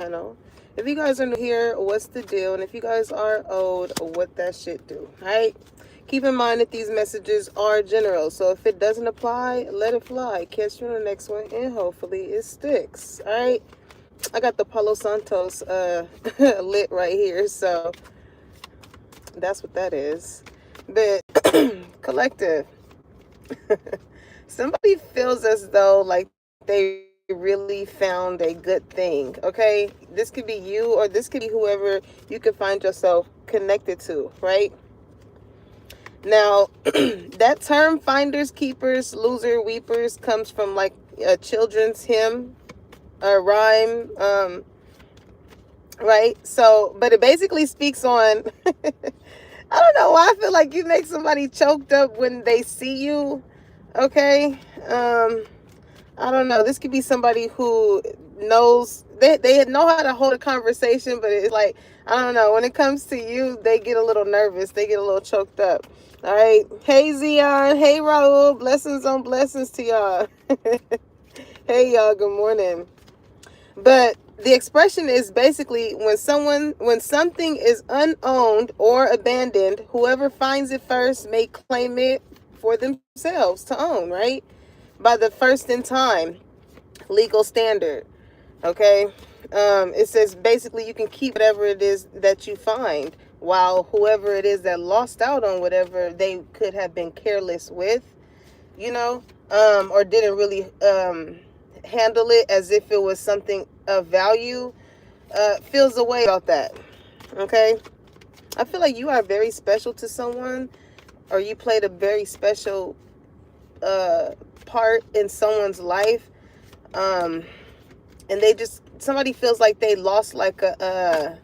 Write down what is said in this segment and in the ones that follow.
channel. If you guys are new here, what's the deal? And if you guys are old, what that shit do, right? Keep in mind that these messages are general, so if it doesn't apply, let it fly. Catch you on the next one, and hopefully it sticks, all right? I got the Palo Santos lit right here, so that's what that is. But collective, somebody feels as though like they really found a good thing, okay? This could be you, or this could be whoever you could find yourself connected to, right? Now, that term finders, keepers, loser, weepers comes from like a children's hymn, a rhyme, right? So, but it basically speaks on, I don't know why I feel like you make somebody choked up when they see you, okay? I don't know. This could be somebody who knows, they know how to hold a conversation, but it's like, I don't know. When it comes to you, they get a little nervous. They get a little choked up. All right. Hey, Zion. Hey, Raul. Blessings on blessings to y'all. Hey, y'all. Good morning. But the expression is basically when something is unowned or abandoned, whoever finds it first may claim it for themselves to own, right? By the first in time legal standard. Okay. It says basically you can keep whatever it is that you find, while whoever it is that lost out on whatever they could have been careless with, or didn't really handle it as if it was something of value, feels a way about that. Okay. I feel like you are very special to someone, or you played a very special part in someone's life, and somebody feels like they lost like an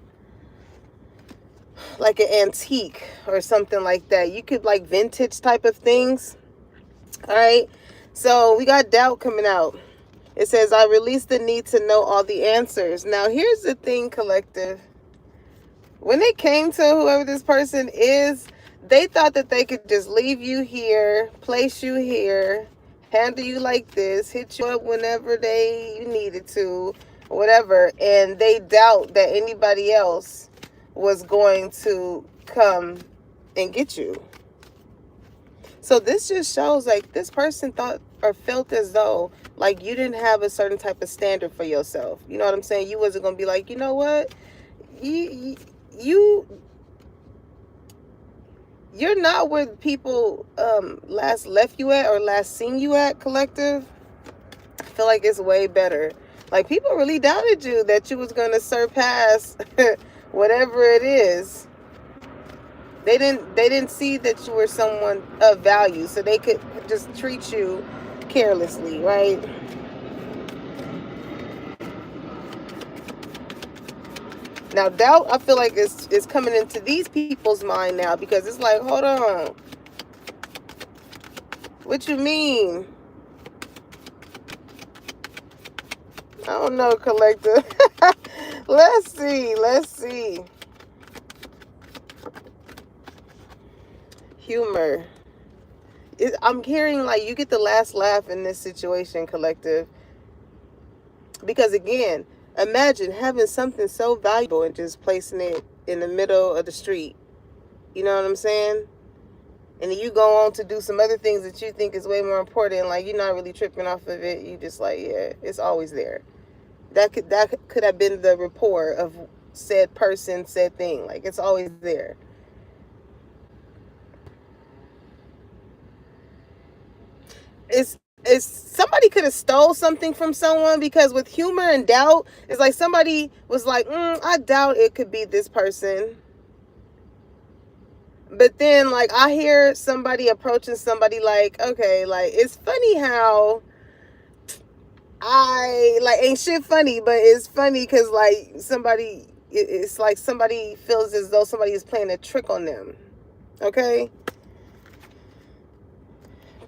antique or something like that. You could like vintage type of things. All right. So we got doubt coming out. It says, I release the need to know all the answers. Now here's the thing, collective. When it came to whoever this person is, they thought that they could just leave you here, place you here, handle you like this, hit you up whenever they needed to, whatever. And they doubt that anybody else was going to come and get you. So this just shows like this person thought or felt as though like you didn't have a certain type of standard for yourself. You know what I'm saying? You wasn't going to be like, you know what? You're not where people last left you at or last seen you at, collective. I feel like it's way better. Like people really doubted you that you was going to surpass whatever it is. They didn't see that you were someone of value, so they could just treat you carelessly, right? Now, doubt, I feel like is coming into these people's mind now, because it's like, hold on. What you mean? I don't know, collective. Let's see. Humor. I'm hearing like you get the last laugh in this situation, collective. Because again, imagine having something so valuable and just placing it in the middle of the street. You know what I'm saying? And then you go on to do some other things that you think is way more important. Like you're not really tripping off of it. You just like, yeah, it's always there. That could have been the rapport of said person, said thing. Like it's always there. It's somebody could have stole something from someone, because with humor and doubt, it's like somebody was like, I doubt it could be this person. But then like I hear somebody approaching somebody like, okay, like it's funny how I like ain't shit funny, but it's funny because like it's like somebody feels as though somebody is playing a trick on them. Okay.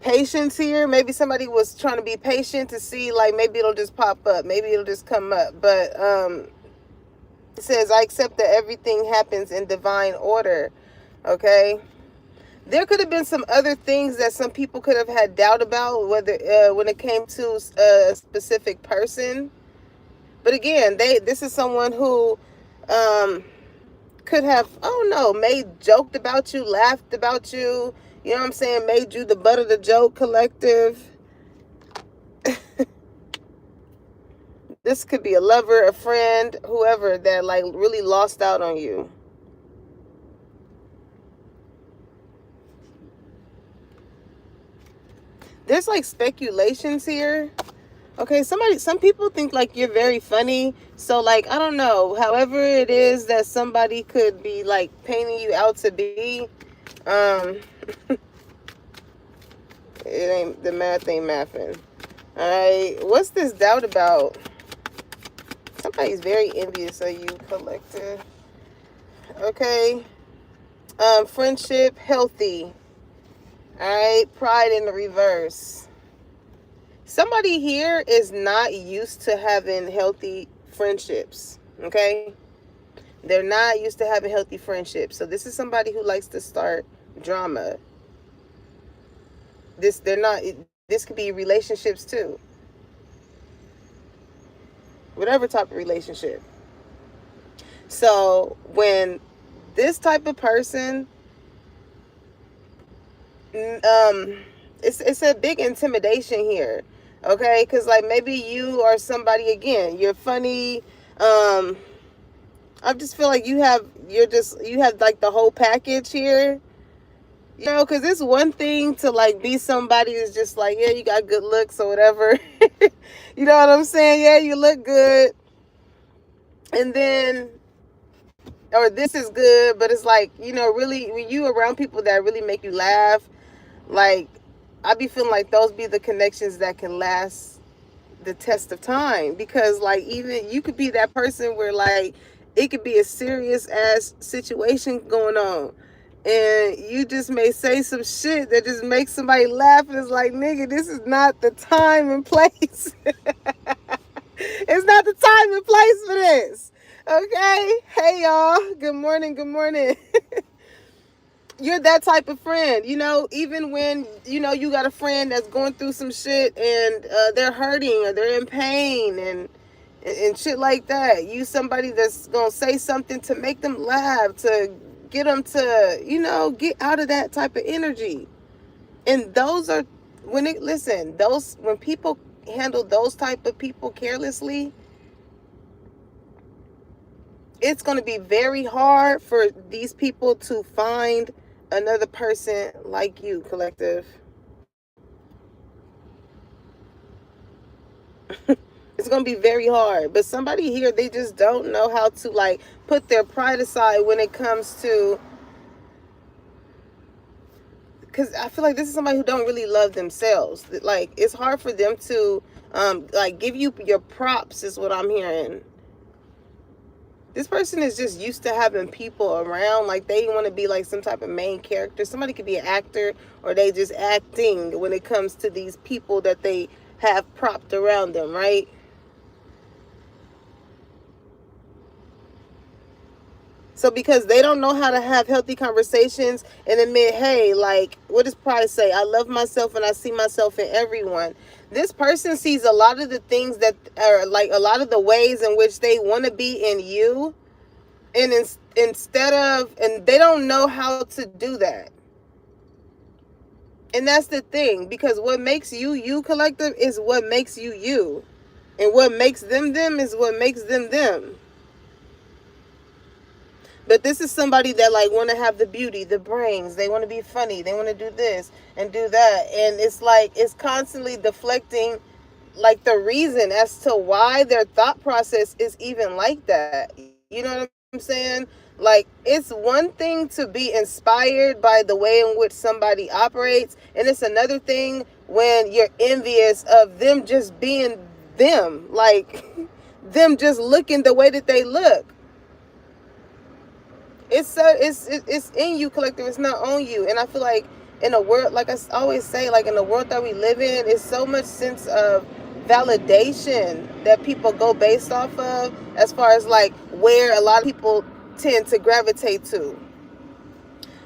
Patience here. Maybe somebody was trying to be patient to see like maybe it'll just pop up. Maybe it'll just come up. But it says, I accept that everything happens in divine order. Okay. There could have been some other things that some people could have had doubt about, whether when it came to a specific person. But again, this is someone who could have, I don't know, joked about you, laughed about you, you know what I'm saying, made you the butt of the joke, collective. This could be a lover, a friend, whoever that like really lost out on you. There's like speculations here. Okay, some people think like you're very funny. So like, I don't know, however it is that somebody could be like painting you out to be, it ain't, the math ain't mathing. All right, what's this doubt about? Somebody's very envious of you, collective. Okay, friendship, healthy. All right, pride in the reverse. Somebody here is not used to having healthy friendships, okay? They're not used to having healthy friendships. So this is somebody who likes to start drama. This could be relationships too. Whatever type of relationship. So when this type of person, it's a big intimidation here, okay? Because like maybe you are somebody, again, you're funny. I just feel like you have like the whole package here, you know, because it's one thing to like be somebody who's just like, yeah, you got good looks or whatever. You know what I'm saying? Yeah, you look good. And then, or this is good, but it's like, you know, really when you around people that really make you laugh, like I be feeling like those be the connections that can last the test of time. Because like even you could be that person where like it could be a serious ass situation going on, and you just may say some shit that just makes somebody laugh, and it's like, nigga, this is not the time and place. It's not the time and place for this. Okay? Hey y'all. Good morning. Good morning. You're that type of friend, you know, even when, you know, you got a friend that's going through some shit and they're hurting or they're in pain and shit like that. You somebody that's going to say something to make them laugh, to get them to, you know, get out of that type of energy. And those are, when people handle those type of people carelessly, it's going to be very hard for these people to find another person like you, collective. It's going to be very hard. But somebody here, they just don't know how to like put their pride aside when it comes to, because I feel like this is somebody who don't really love themselves. Like it's hard for them to like give you your props, is what I'm hearing. This person is just used to having people around. Like they want to be like some type of main character. Somebody could be an actor, or they just acting when it comes to these people that they have propped around them, right? So because they don't know how to have healthy conversations and admit, hey, like, what does pride say? I love myself and I see myself in everyone. This person sees a lot of the things that are like a lot of the ways in which they want to be in you. And and they don't know how to do that. And that's the thing, because what makes you, collective, is what makes you. And what makes them is what makes them. But this is somebody that like want to have the beauty, the brains. They want to be funny. They want to do this and do that. And it's like, it's constantly deflecting like the reason as to why their thought process is even like that. You know what I'm saying? Like, it's one thing to be inspired by the way in which somebody operates. And it's another thing when you're envious of them just being them. Like, them just looking the way that they look. It's in you, collective. It's not on you. And I feel like in a world, like I always say, like in the world that we live in, it's so much sense of validation that people go based off of, as far as like where a lot of people tend to gravitate to.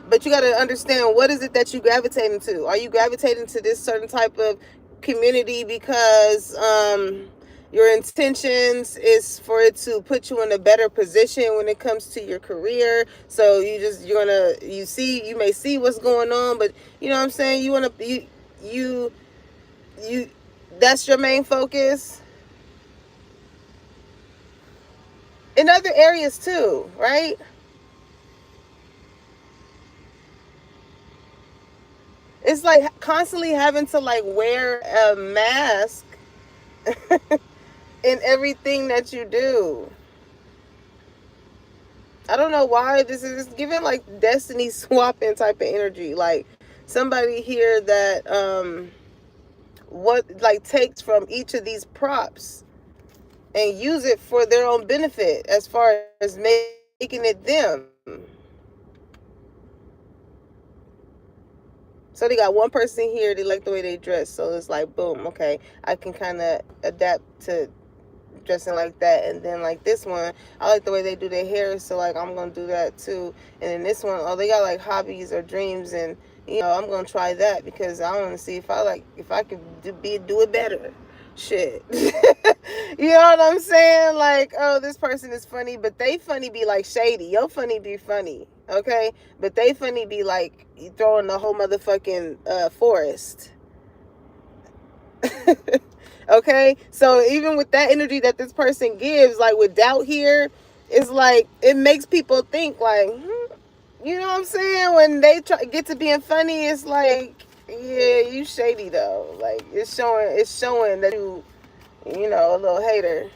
But you got to understand, what is it that you gravitating to? Are you gravitating to this certain type of community because Your intentions is for it to put you in a better position when it comes to your career. So you may see what's going on, but you know what I'm saying, you that's your main focus. In other areas too, right? It's like constantly having to like wear a mask in everything that you do. I don't know why this is giving like destiny swapping type of energy. Like somebody here that what like takes from each of these props and use it for their own benefit as far as making it them. So they got one person here, they like the way they dress. So it's like, boom, okay, I can kind of adapt to dressing like that. And then like this one, I like the way they do their hair. So like, I'm going to do that too. And then this one, oh, they got like hobbies or dreams. And, you know, I'm going to try that because I want to see if I could do it better. Shit. You know what I'm saying? Like, oh, this person is funny, but they funny be like shady. Your funny be funny, okay? But they funny be like throwing the whole motherfucking forest. Okay? So even with that energy that this person gives, like with doubt here, it's like it makes people think like, you know what I'm saying? When they get to being funny, it's like, yeah, you shady though. Like it's showing that you know, a little hater.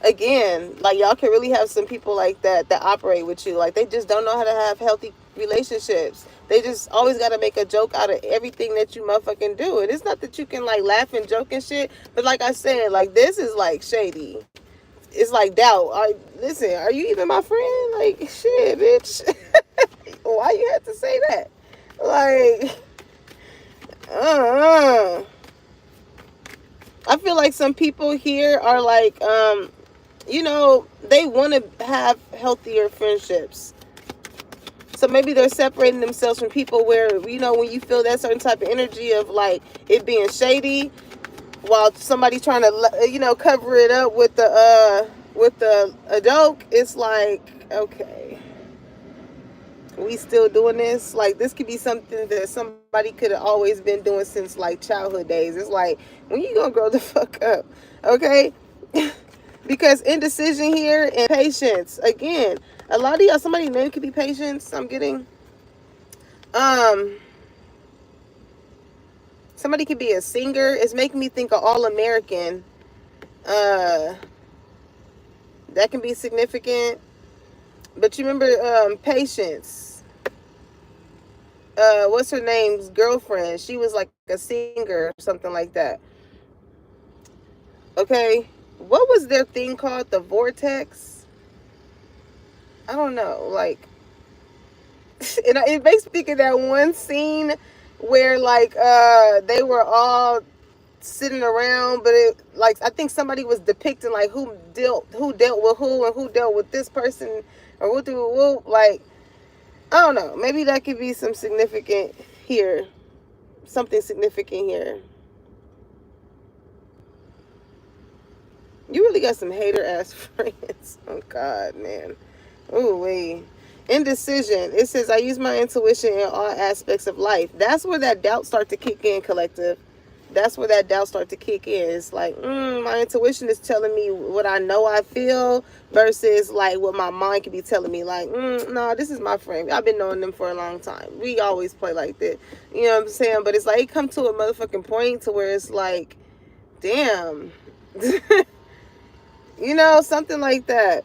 Again, like y'all can really have some people like that operate with you. Like they just don't know how to have healthy relationships. They just always got to make a joke out of everything that you motherfucking do. And it's not that you can like laugh and joke and shit, but like I said, like this is like shady. It's like doubt. Listen, are you even my friend? Like shit, bitch. Why you have to say that? Like, I feel like some people here are like, you know, they want to have healthier friendships. So maybe they're separating themselves from people where, you know, when you feel that certain type of energy of like it being shady, while somebody's trying to, you know, cover it up with a joke, it's like, okay, we still doing this? Like this could be something that somebody could have always been doing since like childhood days. It's like, when you gonna grow the fuck up? Okay. Because indecision here and patience. Again, a lot of y'all, somebody's name could be Patience. I'm getting. Somebody could be a singer. It's making me think of All American. That can be significant. But you remember Patience. What's her name's girlfriend? She was like a singer or something like that. Okay. What was their thing called? The Vortex? I don't know. Like, and it makes me think of that one scene where like they were all sitting around, but it like I think somebody was depicting like who dealt with who and who dealt with this person or who like, I don't know. Maybe that could be some significant here. Something significant here. You really got some hater ass friends. Oh God, man. Ooh wee. Indecision. It says I use my intuition in all aspects of life. That's where that doubt start to kick in, collective. That's where that doubt start to kick in. It's like, my intuition is telling me what I know I feel versus like what my mind could be telling me. Like, no, this is my friend. I've been knowing them for a long time. We always play like that. You know what I'm saying? But it's like it come to a motherfucking point to where it's like, damn. You know, something like that.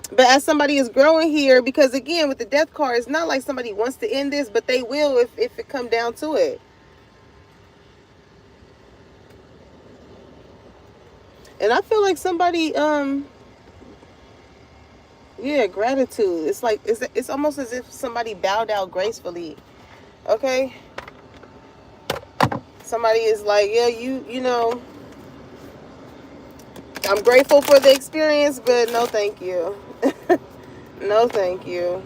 But as somebody is growing here, because again, with the death card, it's not like somebody wants to end this, but they will if it come down to it. And I feel like somebody, yeah, gratitude. It's like, it's almost as if somebody bowed out gracefully. Okay? Somebody is like, yeah, you know, I'm grateful for the experience, but no thank you. No thank you.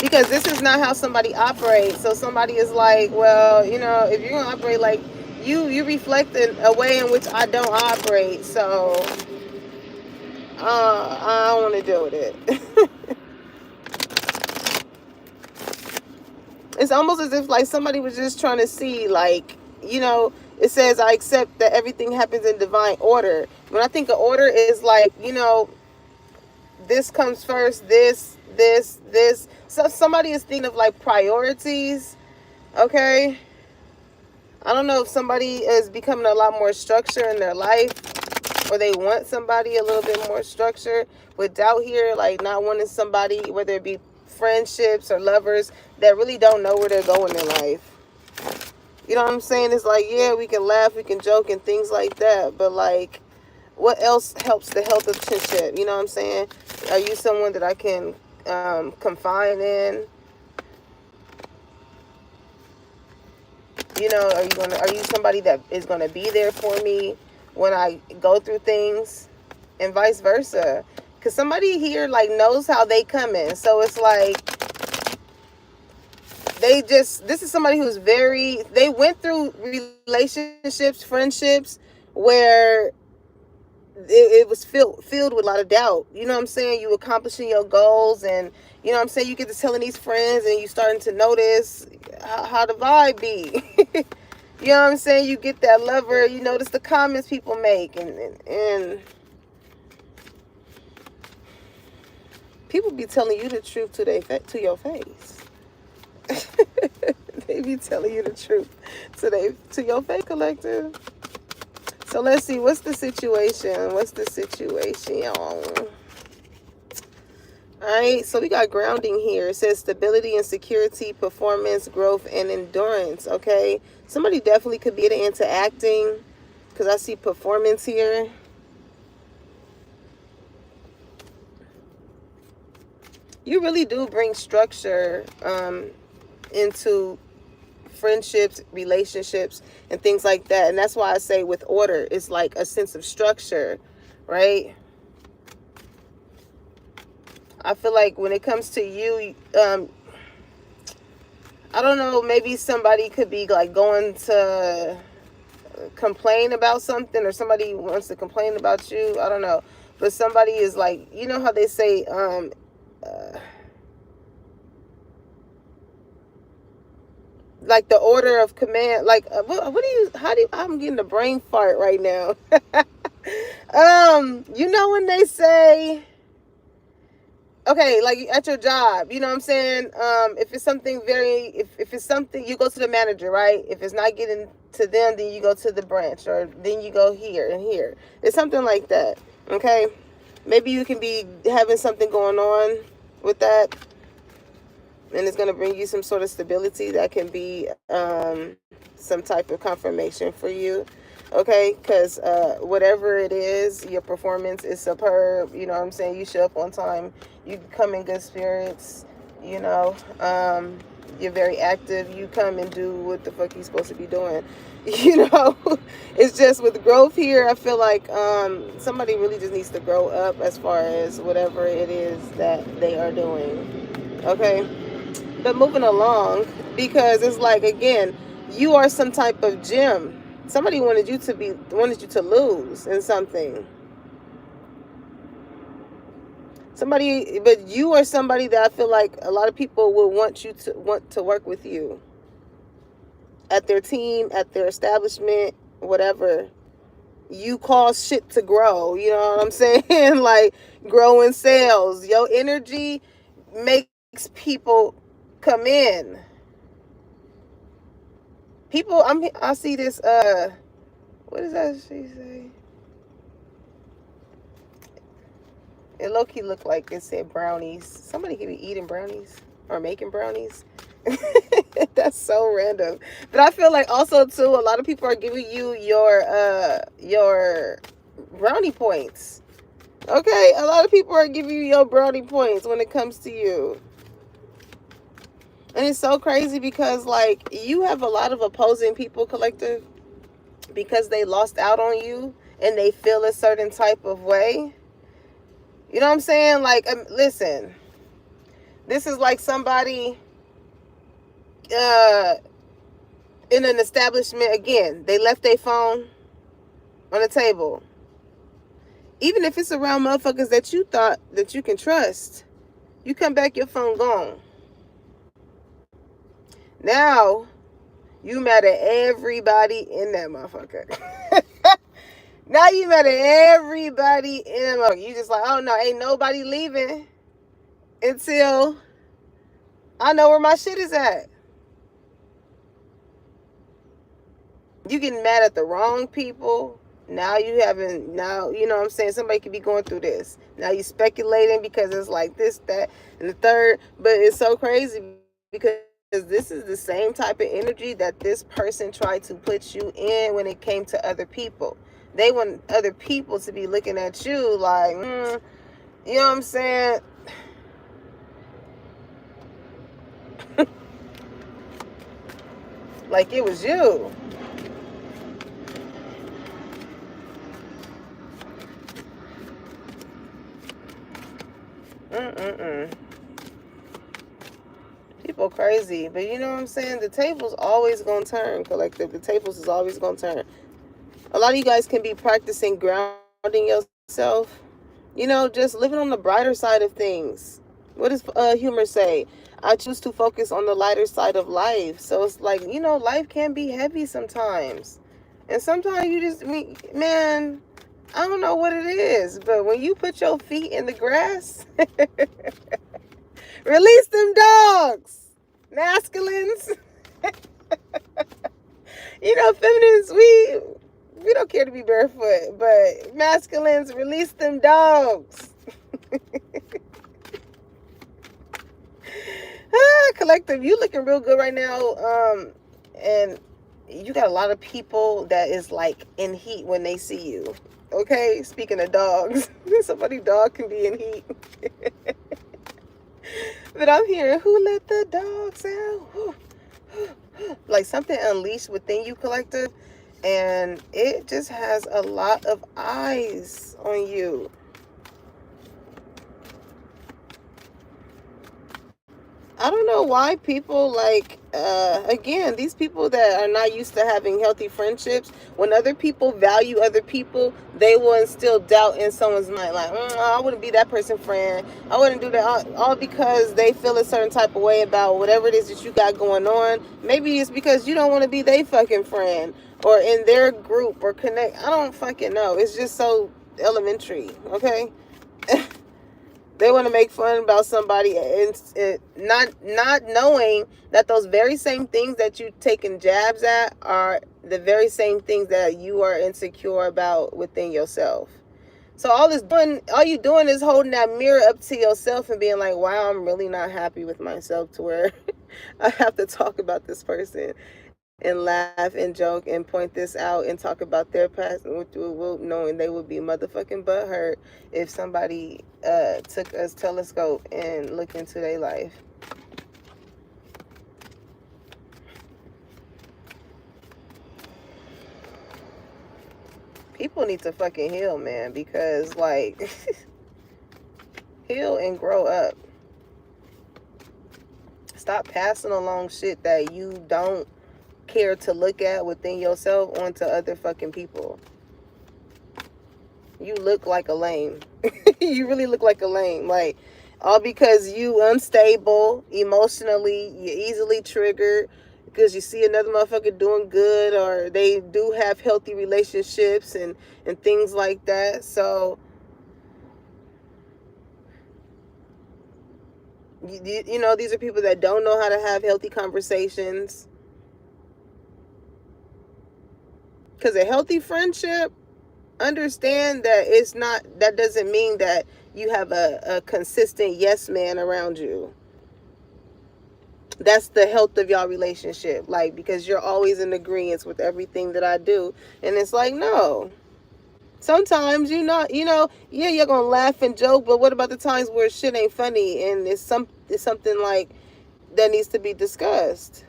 Because this is not how somebody operates. So somebody is like, well, you know, if you're going to operate like You reflect in a way in which I don't operate, so I don't want to deal with it. It's almost as if like somebody was just trying to see, like, it says I accept that everything happens in divine order. When I think of order is like, this comes first, this. So somebody is thinking of like priorities, okay? I don't know if somebody is becoming a lot more structure in their life, or they want somebody a little bit more structure. With doubt here, like not wanting somebody, whether it be friendships or lovers, that really don't know where they're going in life. You know what I'm saying? It's like, yeah, we can laugh, we can joke and things like that, but like, what else helps the health of kinship? You know what I'm saying? Are you someone that I can confide in? Are you somebody that is gonna be there for me when I go through things, and vice versa? Because somebody here like knows how they come in, so it's like this is somebody who's they went through relationships, friendships, where it was filled with a lot of doubt. You know what I'm saying? You accomplishing your goals, and you know what I'm saying, you get to telling these friends, and you starting to notice how the vibe be. You know what I'm saying? You get that lover, you notice the comments people make, and people be telling you the truth to your face. They be telling you the truth to your face, collective. So let's see, what's the situation? What's the situation, y'all? Alright, so we got grounding here. It says stability and security, performance, growth, and endurance. Okay, somebody definitely could be into acting, because I see performance here. You really do bring structure into friendships, relationships, and things like that. And that's why I say with order, it's like a sense of structure, right? I feel like when it comes to you, I don't know, maybe somebody could be like going to complain about something, or somebody wants to complain about you. I don't know. But somebody is like, you know how they say, like the order of command, like I'm getting a brain fart right now. When they say, okay, like at your job, you know what I'm saying? If it's something if it's something, you go to the manager, right? If it's not getting to them, then you go to the branch, or then you go here and here. It's something like that, okay? Maybe you can be having something going on with that, and it's going to bring you some sort of stability that can be some type of confirmation for you, okay? Because whatever it is, your performance is superb. You know what I'm saying? You show up on time, you come in good spirits, you're very active, you come and do what the fuck you're supposed to be doing. It's just with growth here, I feel like somebody really just needs to grow up as far as whatever it is that they are doing, okay? But moving along, because it's like, again, you are some type of gem. Somebody wanted you to lose in something. But you are somebody that I feel like a lot of people will want to work with you at their team, at their establishment, whatever. You cause shit to grow. You know what I'm saying? Like growing sales. Your energy makes people come in. I see this, what does that she say? It low-key looked like it said brownies. Somebody could be eating brownies or making brownies. That's so random. But I feel like also too, a lot of people are giving you your brownie points. Okay, a lot of people are giving you your brownie points when it comes to you. And it's so crazy because like you have a lot of opposing people, collective, because they lost out on you and they feel a certain type of way. You know what I'm saying? Like, listen, this is like somebody, in an establishment, again, they left their phone on the table. Even if it's around motherfuckers that you thought that you can trust, you come back, your phone gone. Now, you mad at everybody in that motherfucker. Now you mad at everybody in that motherfucker. You just like, oh no, ain't nobody leaving until I know where my shit is at. You getting mad at the wrong people. Now you haven't, now, you know what I'm saying? Somebody could be going through this. Now you speculating because it's like this, that, and the third. But it's so crazy because this is the same type of energy that this person tried to put you in when it came to other people. They want other people to be looking at you like, you know what I'm saying? Like it was you. People crazy, but you know what I'm saying? The table's always gonna turn, collective. The tables is always gonna turn. A lot of you guys can be practicing grounding yourself. You know, just living on the brighter side of things. What does humor say? I choose to focus on the lighter side of life. So it's like, you know, life can be heavy sometimes. And sometimes you just, man, I don't know what it is, but when you put your feet in the grass, release them dogs, masculines. You know, feminines, we don't care to be barefoot, but masculines, release them dogs. Collective, you looking real good right now. And you got a lot of people that is like in heat when they see you. Okay, speaking of dogs, somebody's dog can be in heat. But I'm hearing, who let the dogs out? Like something unleashed within you, collective, and it just has a lot of eyes on you. I don't know why people like, again, these people that are not used to having healthy friendships, when other people value other people, they will instill doubt in someone's mind. Like, I wouldn't be that person's friend. I wouldn't do that. All because they feel a certain type of way about whatever it is that you got going on. Maybe it's because you don't want to be their fucking friend or in their group or connect. I don't fucking know. It's just so elementary, okay? They want to make fun about somebody and not knowing that those very same things that you taking jabs at are the very same things that you are insecure about within yourself. So all you doing is holding that mirror up to yourself and being like, wow, I'm really not happy with myself to where I have to talk about this person and laugh and joke and point this out and talk about their past, knowing they would be motherfucking butthurt if somebody took a telescope and looked into their life. People need to fucking heal, man, because like heal and grow up. Stop passing along shit that you don't care to look at within yourself onto other fucking people. You look like a lame. You really look like a lame. Like, all because you unstable emotionally, you're easily triggered because you see another motherfucker doing good, or they do have healthy relationships and things like that. So you know, these are people that don't know how to have healthy conversations. Because a healthy friendship, understand that that doesn't mean that you have a consistent yes man around you. That's the health of y'all relationship. Like, because you're always in agreement with everything that I do. And it's like, no. Sometimes you're yeah, you're gonna laugh and joke, but what about the times where shit ain't funny and it's something like that needs to be discussed?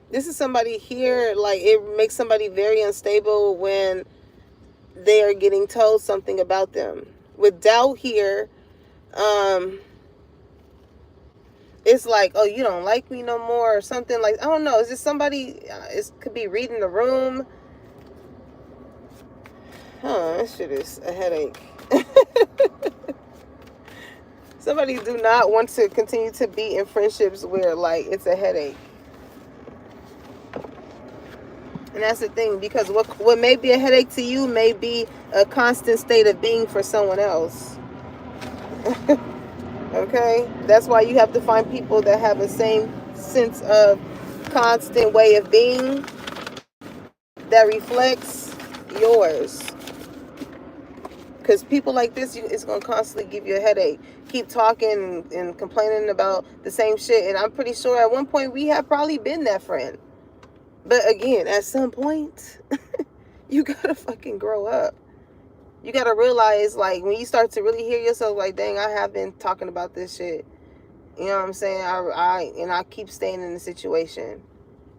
This is somebody here, like, it makes somebody very unstable when they are getting told something about them. With doubt here, it's like, oh, you don't like me no more or something. Like, I don't know. It's just somebody, it could be reading the room. This shit is a headache. Somebody do not want to continue to be in friendships where, like, it's a headache. And that's the thing, because what may be a headache to you may be a constant state of being for someone else. Okay? That's why you have to find people that have the same sense of constant way of being that reflects yours. Because people like this, it's going to constantly give you a headache. Keep talking and complaining about the same shit. And I'm pretty sure at one point we have probably been that friend. But again, at some point, you gotta fucking grow up. You gotta realize, like, when you start to really hear yourself, like, dang, I have been talking about this shit. You know what I'm saying? I keep staying in the situation.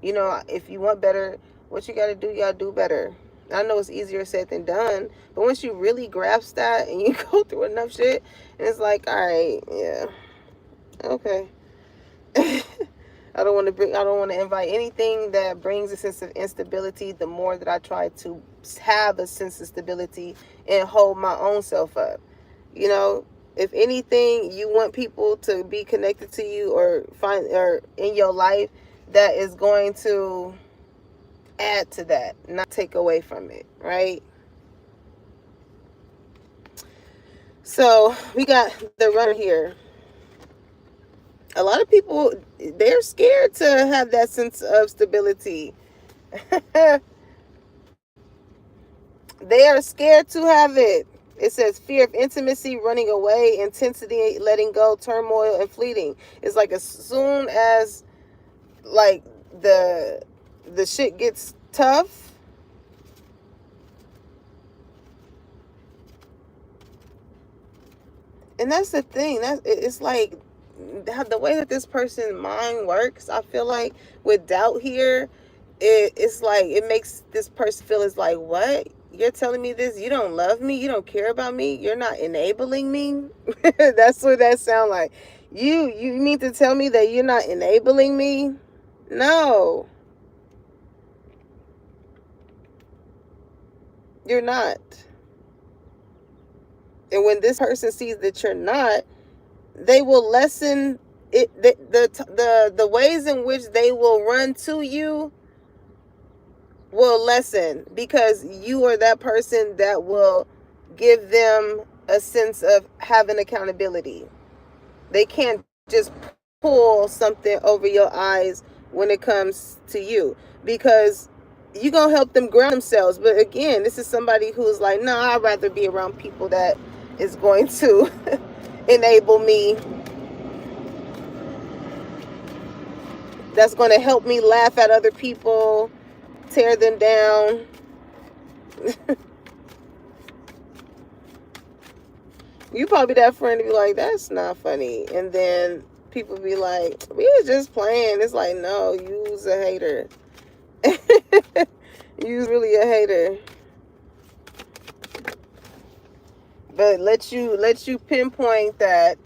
You know, if you want better, what you gotta do, you gotta do better. I know it's easier said than done, but once you really grasp that and you go through enough shit, and it's like, all right, yeah, okay. I don't want to invite anything that brings a sense of instability. The more that I try to have a sense of stability and hold my own self up, you know, if anything, you want people to be connected to you or in your life that is going to add to that, not take away from it, right? So we got the runner here. A lot of people, they're scared to have that sense of stability. They are scared to have it. It says fear of intimacy, running away, intensity, letting go, turmoil, and fleeting. It's like as soon as, like, the shit gets tough, and that's the thing. It's like the way that this person's mind works. I feel like with doubt here, it's like it makes this person feel it's like, what? You're telling me this? You don't love me? You don't care about me? You're not enabling me? That's what that sound like. You mean to tell me that you're not enabling me? No. You're not. And when this person sees that you're not, they will lessen it. The ways in which they will run to you will lessen, because you are that person that will give them a sense of having accountability. They can't just pull something over your eyes when it comes to you, because you're going to help them ground themselves. But again, this is somebody who's like, no, I'd rather be around people that is going to enable me, that's going to help me laugh at other people, tear them down. You probably that friend to be like, that's not funny. And then people be like, we were just playing. It's like, no, you's a hater. You's really a hater. But let you pinpoint that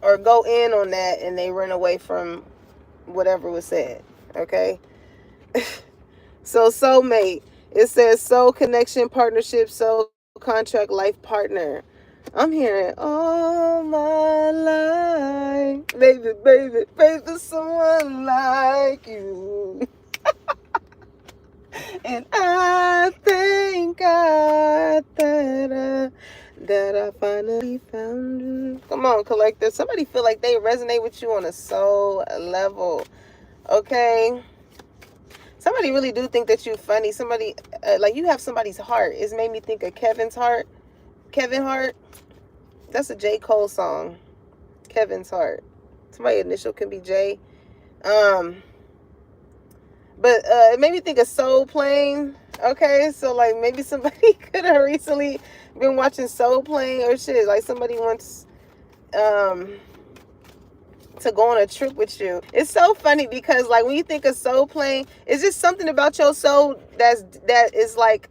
or go in on that, and they run away from whatever was said. Okay? So soulmate. It says soul connection, partnership, soul contract, life partner. I'm hearing all my life, baby, someone like you. And I thank God that I finally found you. Come on, collector. Somebody feel like they resonate with you on a soul level. Okay? Somebody really do think that you're funny. Somebody, like, you have somebody's heart. It's made me think of Kevin's heart. Kevin Hart. That's a J. Cole song. Kevin's Heart. Somebody initial can be J. But it made me think of Soul Plane. Okay, so like maybe somebody could have recently been watching Soul Plane or shit. Like somebody wants to go on a trip with you. It's so funny because like when you think of Soul Plane, it's just something about your soul that is like,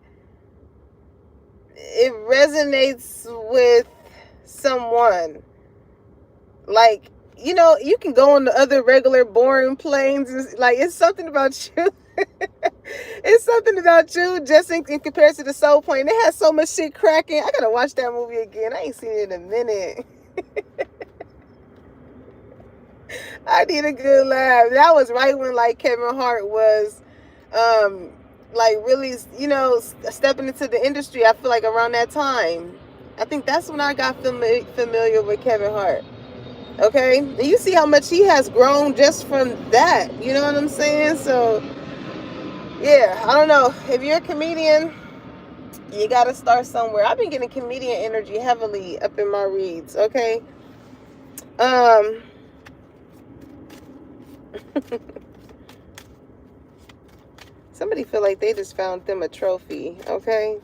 it resonates with someone. Like you know, you can go on the other regular boring planes. Like, it's something about you. It's something about you just in comparison to Soul Plane. They had so much shit cracking. I gotta watch that movie again. I ain't seen it in a minute. I need a good laugh. That was right when like Kevin Hart was um like really, you know, stepping into the industry. I feel like around that time. I think that's when I got familiar with Kevin Hart. Okay? And you see how much he has grown just from that. You know what I'm saying? So, yeah, I don't know. If you're a comedian, you got to start somewhere. I've been getting comedian energy heavily up in my reads, okay? Somebody feel like they just found them a trophy, okay?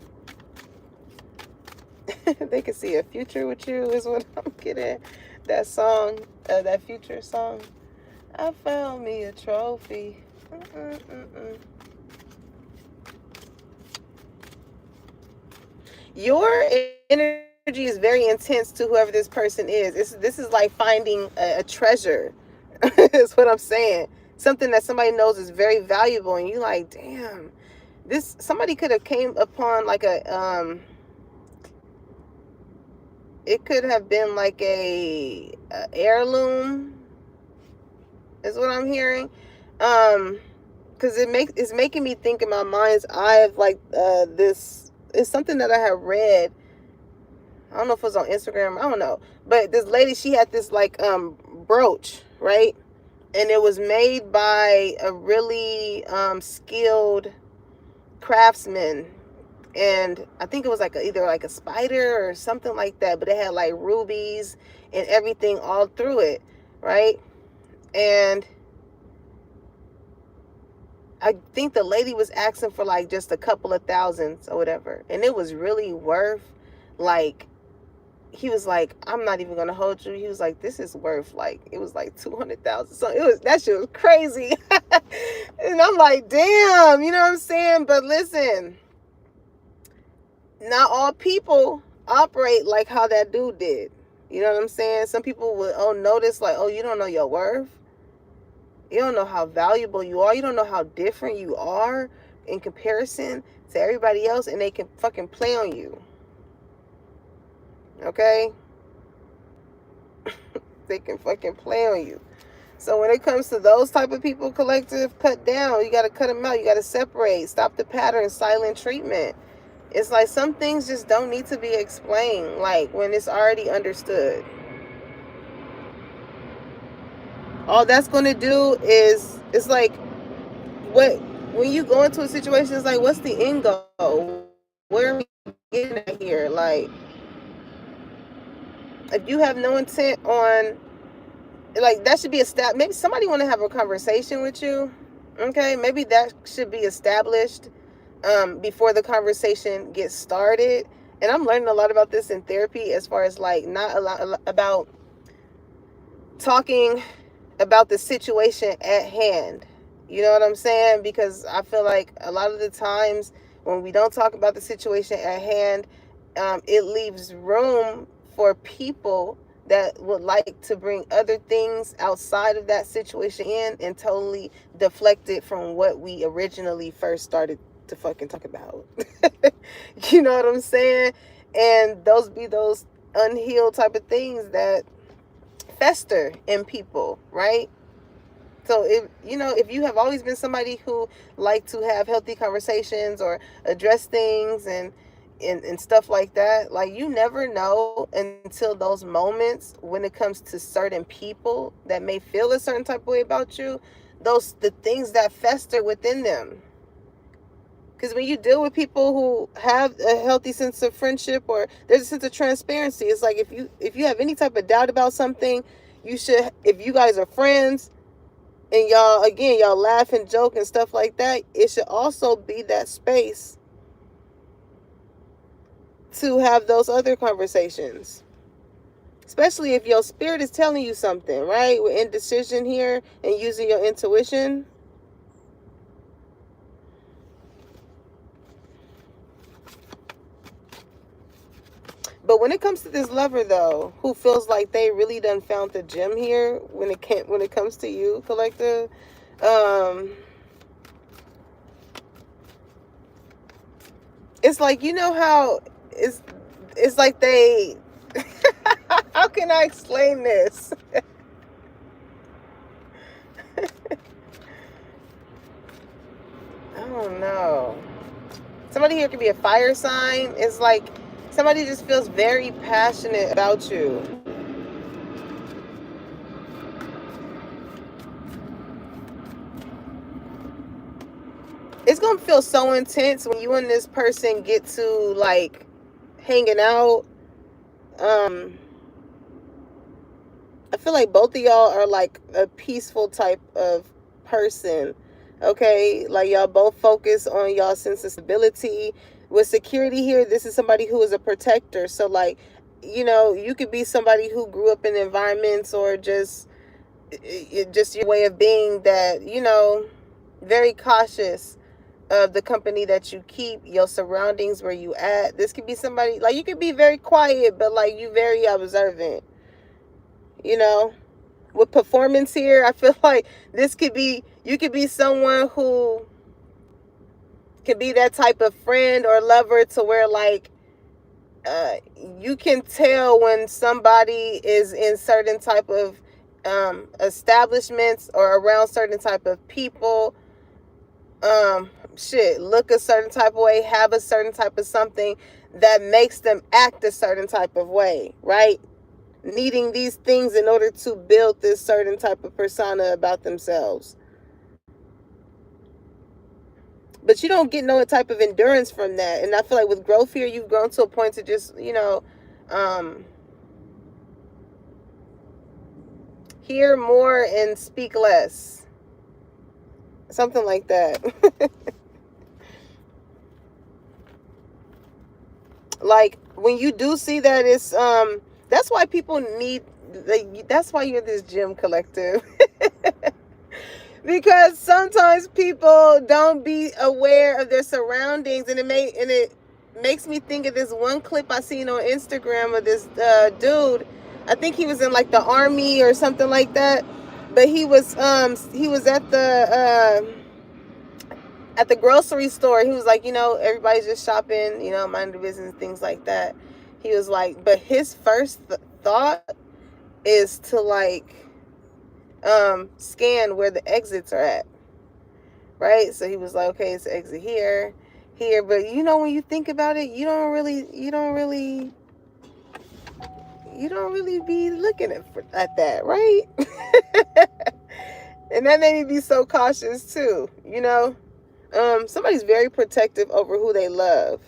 They can see a future with you is what I'm getting. That song, that Future song. I found me a trophy. Your energy is very intense to whoever this person is. This is like finding a treasure. Is what I'm saying. Something that somebody knows is very valuable, and you like, damn, this somebody could have came upon like a it could have been like a heirloom, is what I'm hearing. Because it's making me think in my mind's eye of like this is something that I have read. I don't know if it was on Instagram. I don't know. But this lady, she had this like brooch, right? And it was made by a really skilled craftsman. And I think it was like either like a spider or something like that. But it had like rubies and everything all through it, right? And I think the lady was asking for like just a couple of thousands or whatever. And it was really worth like, he was like, I'm not even gonna hold you. He was like, this is worth like, it was like 200,000. So it was, that shit was crazy. And I'm like, damn, you know what I'm saying? But listen, not all people operate like how that dude did. You know what I'm saying? Some people will notice like, oh, you don't know your worth. You don't know how valuable you are. You don't know how different you are in comparison to everybody else, and they can fucking play on you. Okay? They can fucking play on you. So when it comes to those type of people, collective, cut down. You got to cut them out. You got to separate. Stop the pattern, silent treatment. It's like some things just don't need to be explained, like when it's already understood. All that's going to do is, it's like, what, when you go into a situation, it's like, what's the end goal? Where are we getting at here? Like, if you have no intent on, like, that should be established. Maybe somebody want to have a conversation with you. Okay, maybe that should be established before the conversation gets started. And I'm learning a lot about this in therapy, as far as like not a lot about talking about the situation at hand. You know what I'm saying? Because I feel like a lot of the times when we don't talk about the situation at hand, it leaves room for people that would like to bring other things outside of that situation in and totally deflect it from what we originally first started to fucking talk about. You know what I'm saying? And those be those unhealed type of things that fester in people, right? So if if you have always been somebody who like to have healthy conversations or address things and stuff like that, like, you never know until those moments when it comes to certain people that may feel a certain type of way about you, the things that fester within them. Because when you deal with people who have a healthy sense of friendship, or there's a sense of transparency, it's like if you have any type of doubt about something, you should, if you guys are friends and y'all laugh and joke and stuff like that, it should also be that space to have those other conversations. Especially if your spirit is telling you something, right? With indecision here and using your intuition. But But when it comes to this lover though, who feels like they really done found the gem here when it comes to you, collective, it's like, you know how it's like they how can I explain this? I don't know. Somebody here could be a fire sign. It's like somebody just feels very passionate about you. It's gonna feel so intense when you and this person get to like hanging out. I feel like both of y'all are like a peaceful type of person. Okay, like y'all both focus on y'all sense of stability. With security here, this is somebody who is a protector. So like, you know, you could be somebody who grew up in environments or just your way of being that, you know, very cautious of the company that you keep, your surroundings, where you at. This could be somebody like, you could be very quiet, but like you very observant, you know. With performance here, I feel like this could be, you could be someone who could be that type of friend or lover to where like you can tell when somebody is in certain type of establishments or around certain type of people, look a certain type of way, have a certain type of something that makes them act a certain type of way, right? Needing these things in order to build this certain type of persona about themselves. But you don't get no type of endurance from that. And I feel like with growth here, you've grown to a point to just, you know, hear more and speak less. Something like that. Like when you do see that, it's that's why people need, like, that's why you're this gem collective. Because sometimes people don't be aware of their surroundings, and it makes me think of this one clip I seen on Instagram of this dude. I think he was in like the army or something like that, but he was at the grocery store. He was like, you know, everybody's just shopping, you know, mind their business, things like that. He was like, but his first thought is to like scan where the exits are at, right? So he was like, okay, it's an exit here, but you know, when you think about it, you don't really be looking at that, right? And that made me be so cautious too, you know. Somebody's very protective over who they love.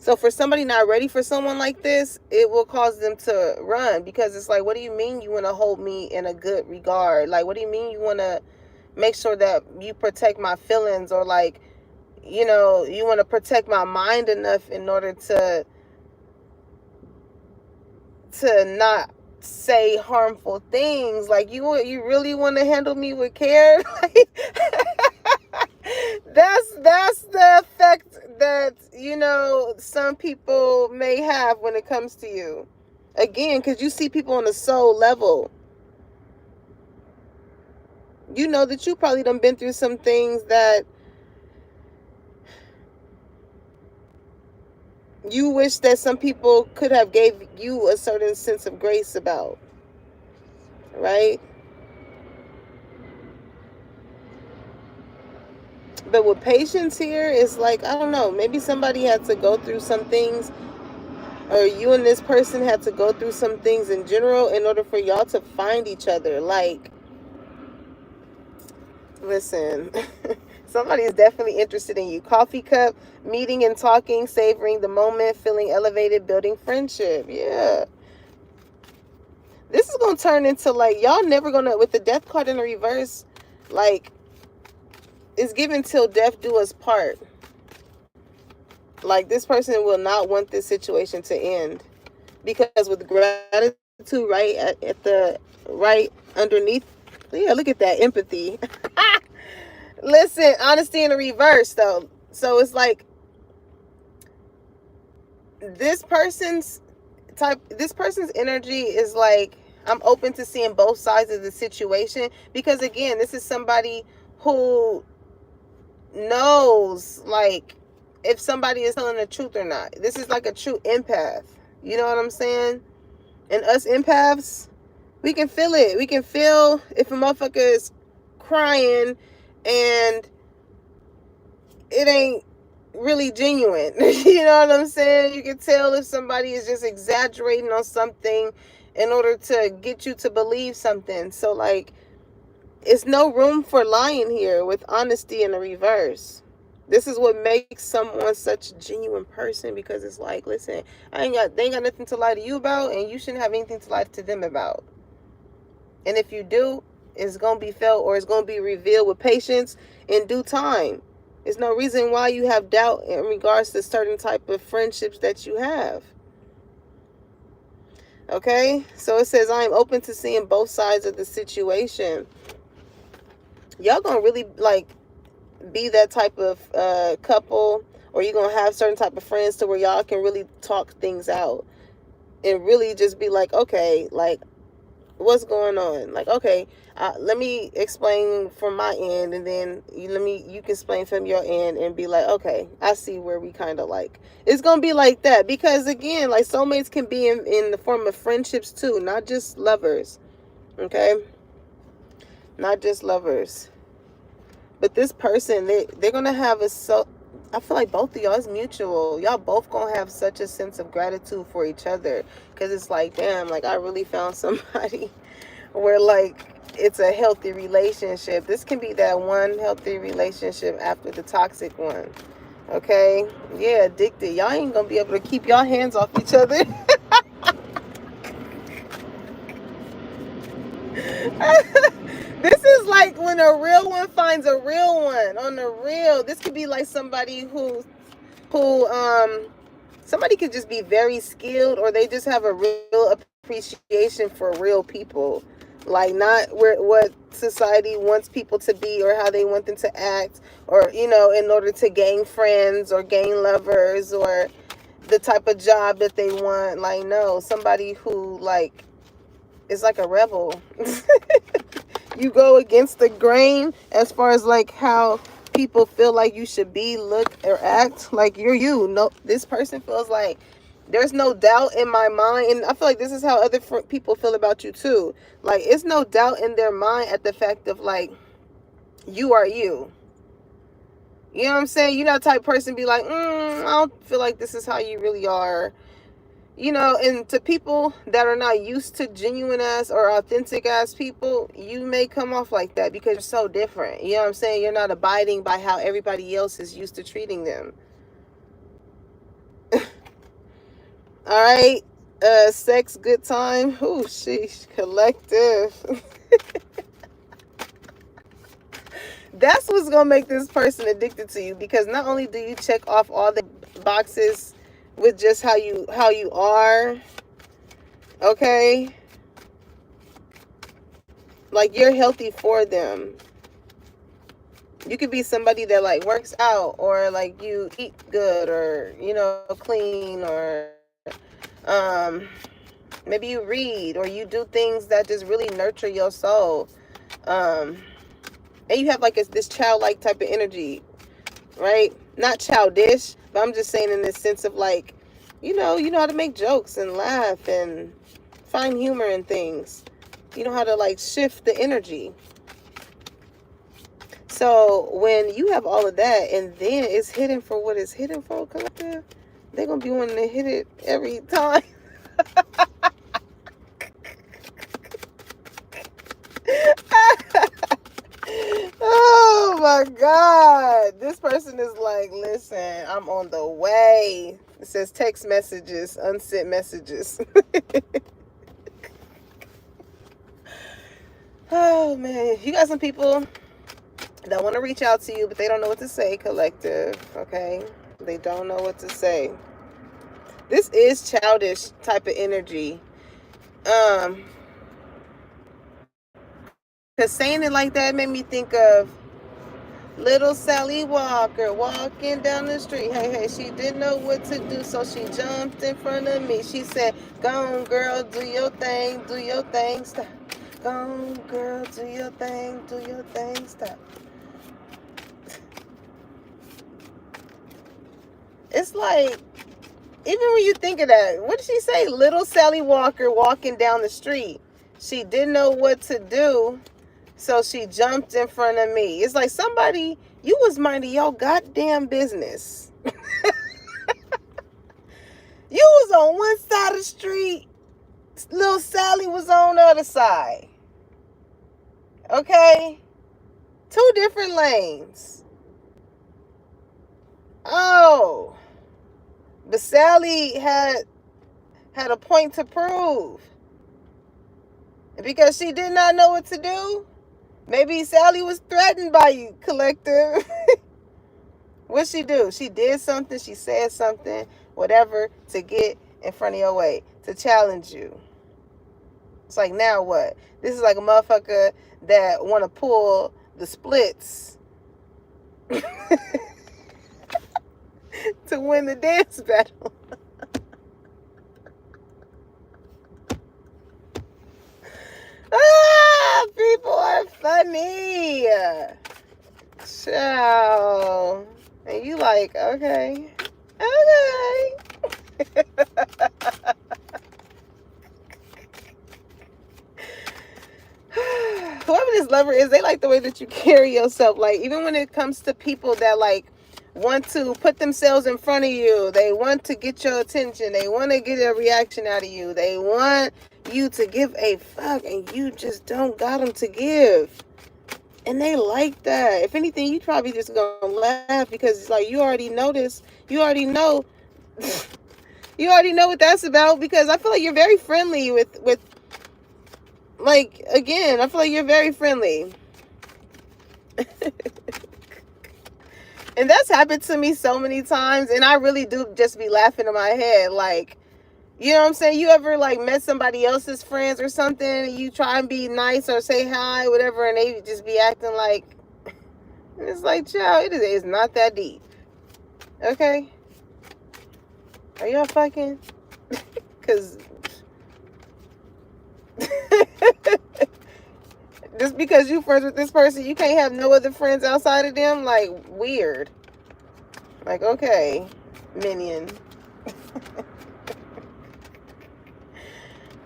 So for somebody not ready for someone like this, it will cause them to run, because it's like, what do you mean you want to hold me in a good regard? Like, what do you mean you want to make sure that you protect my feelings, or like, you know, you want to protect my mind enough in order to not say harmful things? Like, you really want to handle me with care? That's the effect that, you know, some people may have when it comes to you. Again, because you see people on a soul level. You know that you probably done been through some things that you wish that some people could have gave you a certain sense of grace about, right? But with patience here, it's like, I don't know, maybe somebody had to go through some things, or you and this person had to go through some things in general in order for y'all to find each other. Like, listen, somebody is definitely interested in you. Coffee cup, meeting and talking, savoring the moment, feeling elevated, building friendship. Yeah. This is going to turn into like, y'all never going to, with the death card in the reverse, like, it's given till death do us part. Like, this person will not want this situation to end, because with gratitude right at the right underneath, yeah, look at that empathy. Listen, honesty in the reverse though. So it's like this person's energy is like, I'm open to seeing both sides of the situation, because again, this is somebody who knows like if somebody is telling the truth or not. This is like a true empath. You know what I'm saying? And us empaths, we can feel it. We can feel if a motherfucker is crying and it ain't really genuine. You know what I'm saying? You can tell if somebody is just exaggerating on something in order to get you to believe something. So like, it's no room for lying here with honesty in the reverse. This is what makes someone such a genuine person, because it's like, listen, they ain't got nothing to lie to you about, and you shouldn't have anything to lie to them about. And if you do, it's going to be felt, or it's going to be revealed with patience in due time. There's no reason why you have doubt in regards to certain type of friendships that you have. Okay? So it says, I am open to seeing both sides of the situation. Y'all going to really, like, be that type of couple, or you're going to have certain type of friends to where y'all can really talk things out and really just be like, okay, like, what's going on? Like, okay, let me explain from my end, and then you can explain from your end and be like, okay, I see where we kind of like. It's gonna be like that, because again, like, soulmates can be in the form of friendships too, not just lovers. Okay, not just lovers. But this person, they're gonna have I feel like both of y'all is mutual. Y'all both gonna have such a sense of gratitude for each other, because it's like, damn, like, I really found somebody where like it's a healthy relationship. This can be that one healthy relationship after the toxic one. Okay, yeah, addicted. Y'all ain't gonna be able to keep y'all hands off each other. This is like when a real one finds a real one on the real. This could be like somebody who somebody could just be very skilled, or they just have a real appreciation for real people, like not what society wants people to be or how they want them to act, or in order to gain friends or gain lovers or the type of job that they want. Like, no, somebody who like is like a rebel. You go against the grain as far as like how people feel like you should be, look, or act. Like, you're you. No, this person feels like there's no doubt in my mind, and I feel like this is how other people feel about you too. Like, it's no doubt in their mind at the fact of like, you are you. You know what I'm saying? You're not the type of person be like, I don't feel like this is how you really are. And to people that are not used to genuine ass or authentic ass people, you may come off like that because you're so different. You know what I'm saying? You're not abiding by how everybody else is used to treating them. All right. Sex, good time. Oh, sheesh. Collective. That's what's going to make this person addicted to you, because not only do you check off all the boxes with just how you are, okay, like, you're healthy for them. You could be somebody that like works out, or like you eat good, or clean, or maybe you read, or you do things that just really nurture your soul, and you have like this childlike type of energy, right? Not childish, but I'm just saying in the sense of like, you know how to make jokes and laugh and find humor in things. You know how to like shift the energy. So when you have all of that, and then it's hidden for what it's hidden for, collective, they're going to be wanting to hit it every time. Oh my God. This person is like, listen, I'm on the way. It says text messages, unsent messages. Oh man. You got some people that want to reach out to you, but they don't know what to say, collective. Okay? They don't know what to say. This is childish type of energy. Because saying it like that made me think of Little Sally Walker walking down the street. Hey, hey, she didn't know what to do, so she jumped in front of me. She said, go on, girl, do your thing, stop. Go on, girl, do your thing, stop. It's like, even when you think of that, what did she say? Little Sally Walker walking down the street. She didn't know what to do, so she jumped in front of me. It's like somebody, you was minding your goddamn business. You was on one side of the street. Little Sally was on the other side. Okay? 2 different lanes. Oh. But Sally had a point to prove. Because she did not know what to do. Maybe Sally was threatened by you, collective. What'd she do? She did something, she said something, whatever, to get in front of your way, to challenge you. It's like, now what? This is like a motherfucker that want to pull the splits to win the dance battle. People are funny. Ciao. And you like, okay. Whoever this lover is, they like the way that you carry yourself. Like, even when it comes to people that like want to put themselves in front of you, they want to get your attention, they want to get a reaction out of you, they want you to give a fuck, and you just don't got them to give. And they like that. If anything, you probably just gonna laugh because it's like, you already know this. You already know. You already know what that's about, because I feel like you're very friendly with like, again, I feel like you're very friendly. And that's happened to me so many times, and I really do just be laughing in my head. Like, you know what I'm saying? You ever like met somebody else's friends or something, and you try and be nice or say hi, whatever, and they just be acting like, it's like, child, it's not that deep. Okay? Are y'all fucking? Because just because you friends with this person, you can't have no other friends outside of them? Like, weird. Like, okay, minion.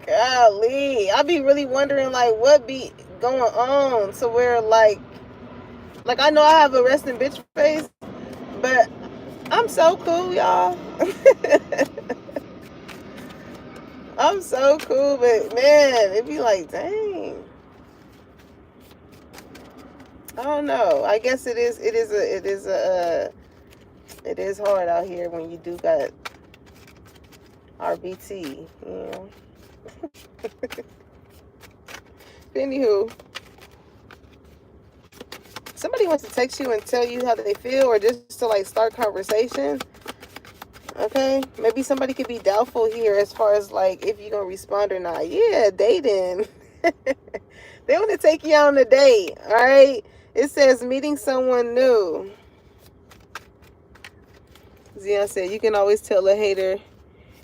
Golly, I be really wondering, like, what be going on to where, like I know I have a resting bitch face, but I'm so cool, y'all. I'm so cool, but man, it be like, dang. I don't know. I guess it is hard out here when you do got RBT, you know. Anywho, somebody wants to text you and tell you how they feel, or just to like start conversation. Okay, maybe somebody could be doubtful here as far as like if you're gonna respond or not. Yeah, dating. They want to take you on a date. All right, it says meeting someone new. Zion said you can always tell a hater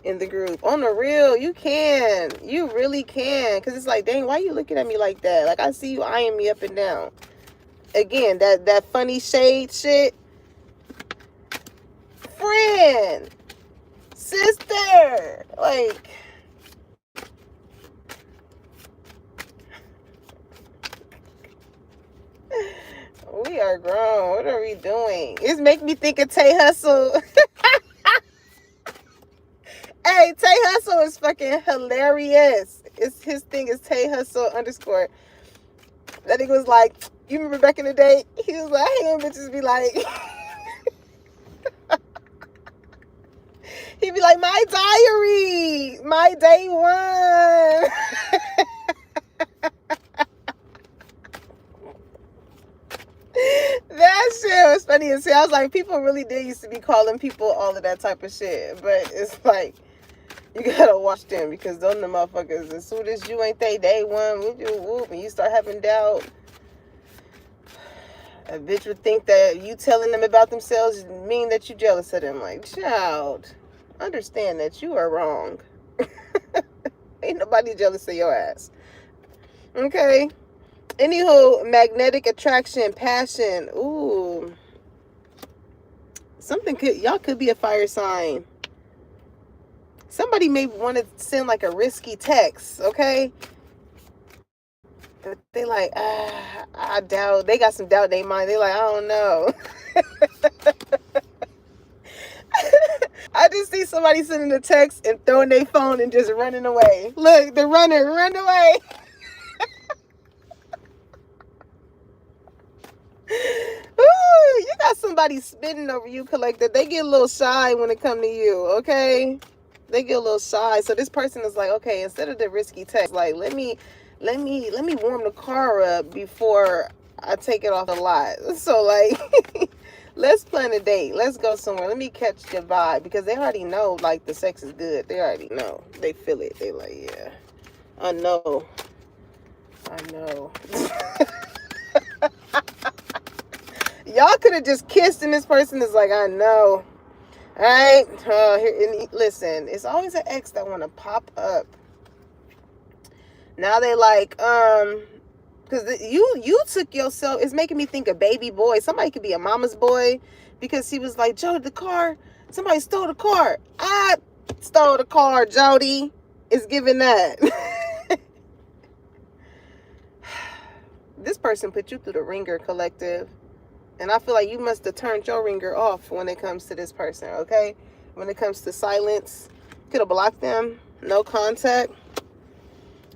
in the group. On the real, you can. You really can. Because it's like, dang, why you looking at me like that? Like, I see you eyeing me up and down. Again, that funny shade shit. Friend. Sister. Like, we are grown. What are we doing? It's make me think of Tay Hustle. Hey, Tay Hustle is fucking hilarious. His thing is Tay Hustle _. That nigga was like, you remember back in the day? He was like, I hate bitches be like, he'd be like, my diary, my day one. That shit was funny as hell. I was like, people really did used to be calling people all of that type of shit. But it's like, you gotta watch them, because those the motherfuckers, as soon as you ain't they day one, and you start having doubt. A bitch would think that you telling them about themselves mean that you jealous of them. Like, child, understand that you are wrong. Ain't nobody jealous of your ass. Okay. Anywho, magnetic attraction, passion. Ooh. Y'all could be a fire sign. Somebody may want to send like a risky text, okay? But they like, I doubt. They got some doubt in their mind. They like, I don't know. I just see somebody sending a text and throwing their phone and just running away. Look, the runner, run away. Ooh, you got somebody spitting over you, Collector. They get a little shy when it come to you, okay? They get a little shy. So this person is like, okay, instead of the risky text, like let me warm the car up before I take it off the lot. So like let's plan a date. Let's go somewhere. Let me catch your vibe, because they already know like the sex is good. They already know. They feel it. They like, yeah. I know. Y'all could have just kissed and this person is like, I know. All right. Listen, it's always an ex that want to pop up. Now they like, because you took yourself, it's making me think of baby boy. Somebody could be a mama's boy, because he was like, Jody, the car, somebody stole the car. I stole the car, Jody. It's giving that. This person put you through the ringer, Collective. And I feel like you must have turned your ringer off when it comes to this person, okay? When it comes to silence, could have blocked them. No contact.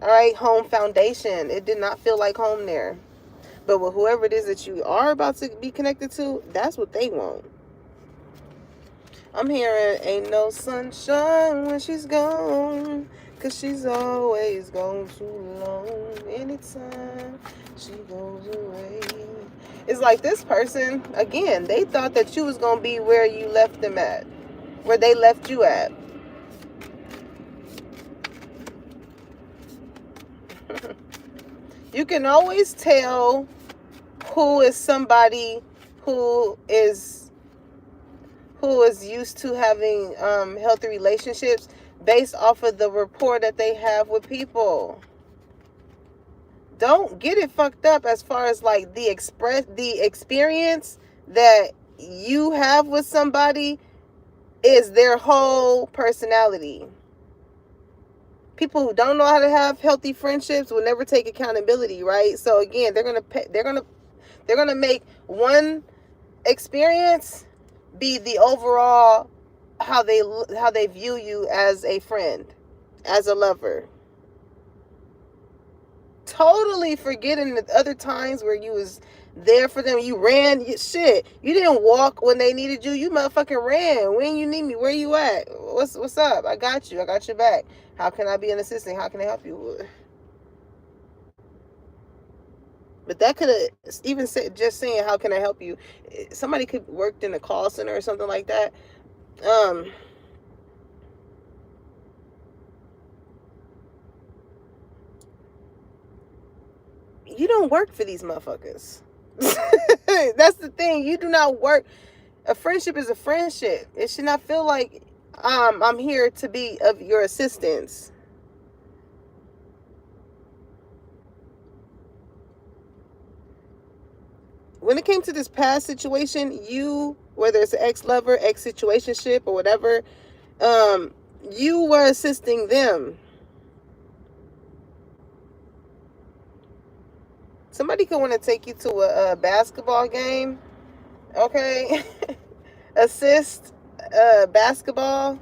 All right, home foundation. It did not feel like home there. But with whoever it is that you are about to be connected to, that's what they want. I'm hearing, ain't no sunshine when she's gone, 'cause she's always gone too long. Anytime she goes away. It's like this person, again, they thought that you was going to be where you left them at. Where they left you at. You can always tell who is somebody who is used to having healthy relationships based off of the rapport that they have with people. Don't get it fucked up as far as like the experience that you have with somebody is their whole personality. People who don't know how to have healthy friendships will never take accountability, right? So again, they're gonna make one experience be the overall how they view you as a friend, as a lover. Totally forgetting the other times where you was there for them. You ran. You didn't walk when they needed you. You motherfucking ran. When you need me, where you at? What's up? I got you. I got your back. How can I be an assistant? How can I help you? But that could have even said, just saying, how can I help you? Somebody could worked in a call center or something like that. You don't work for these motherfuckers. That's the thing. You do not work. A friendship is a friendship. It should not feel like I'm here to be of your assistance. When it came to this past situation, you, whether it's an ex-lover, ex-situationship, or whatever, you were assisting them. Somebody could want to take you to a basketball game, okay? Assist basketball.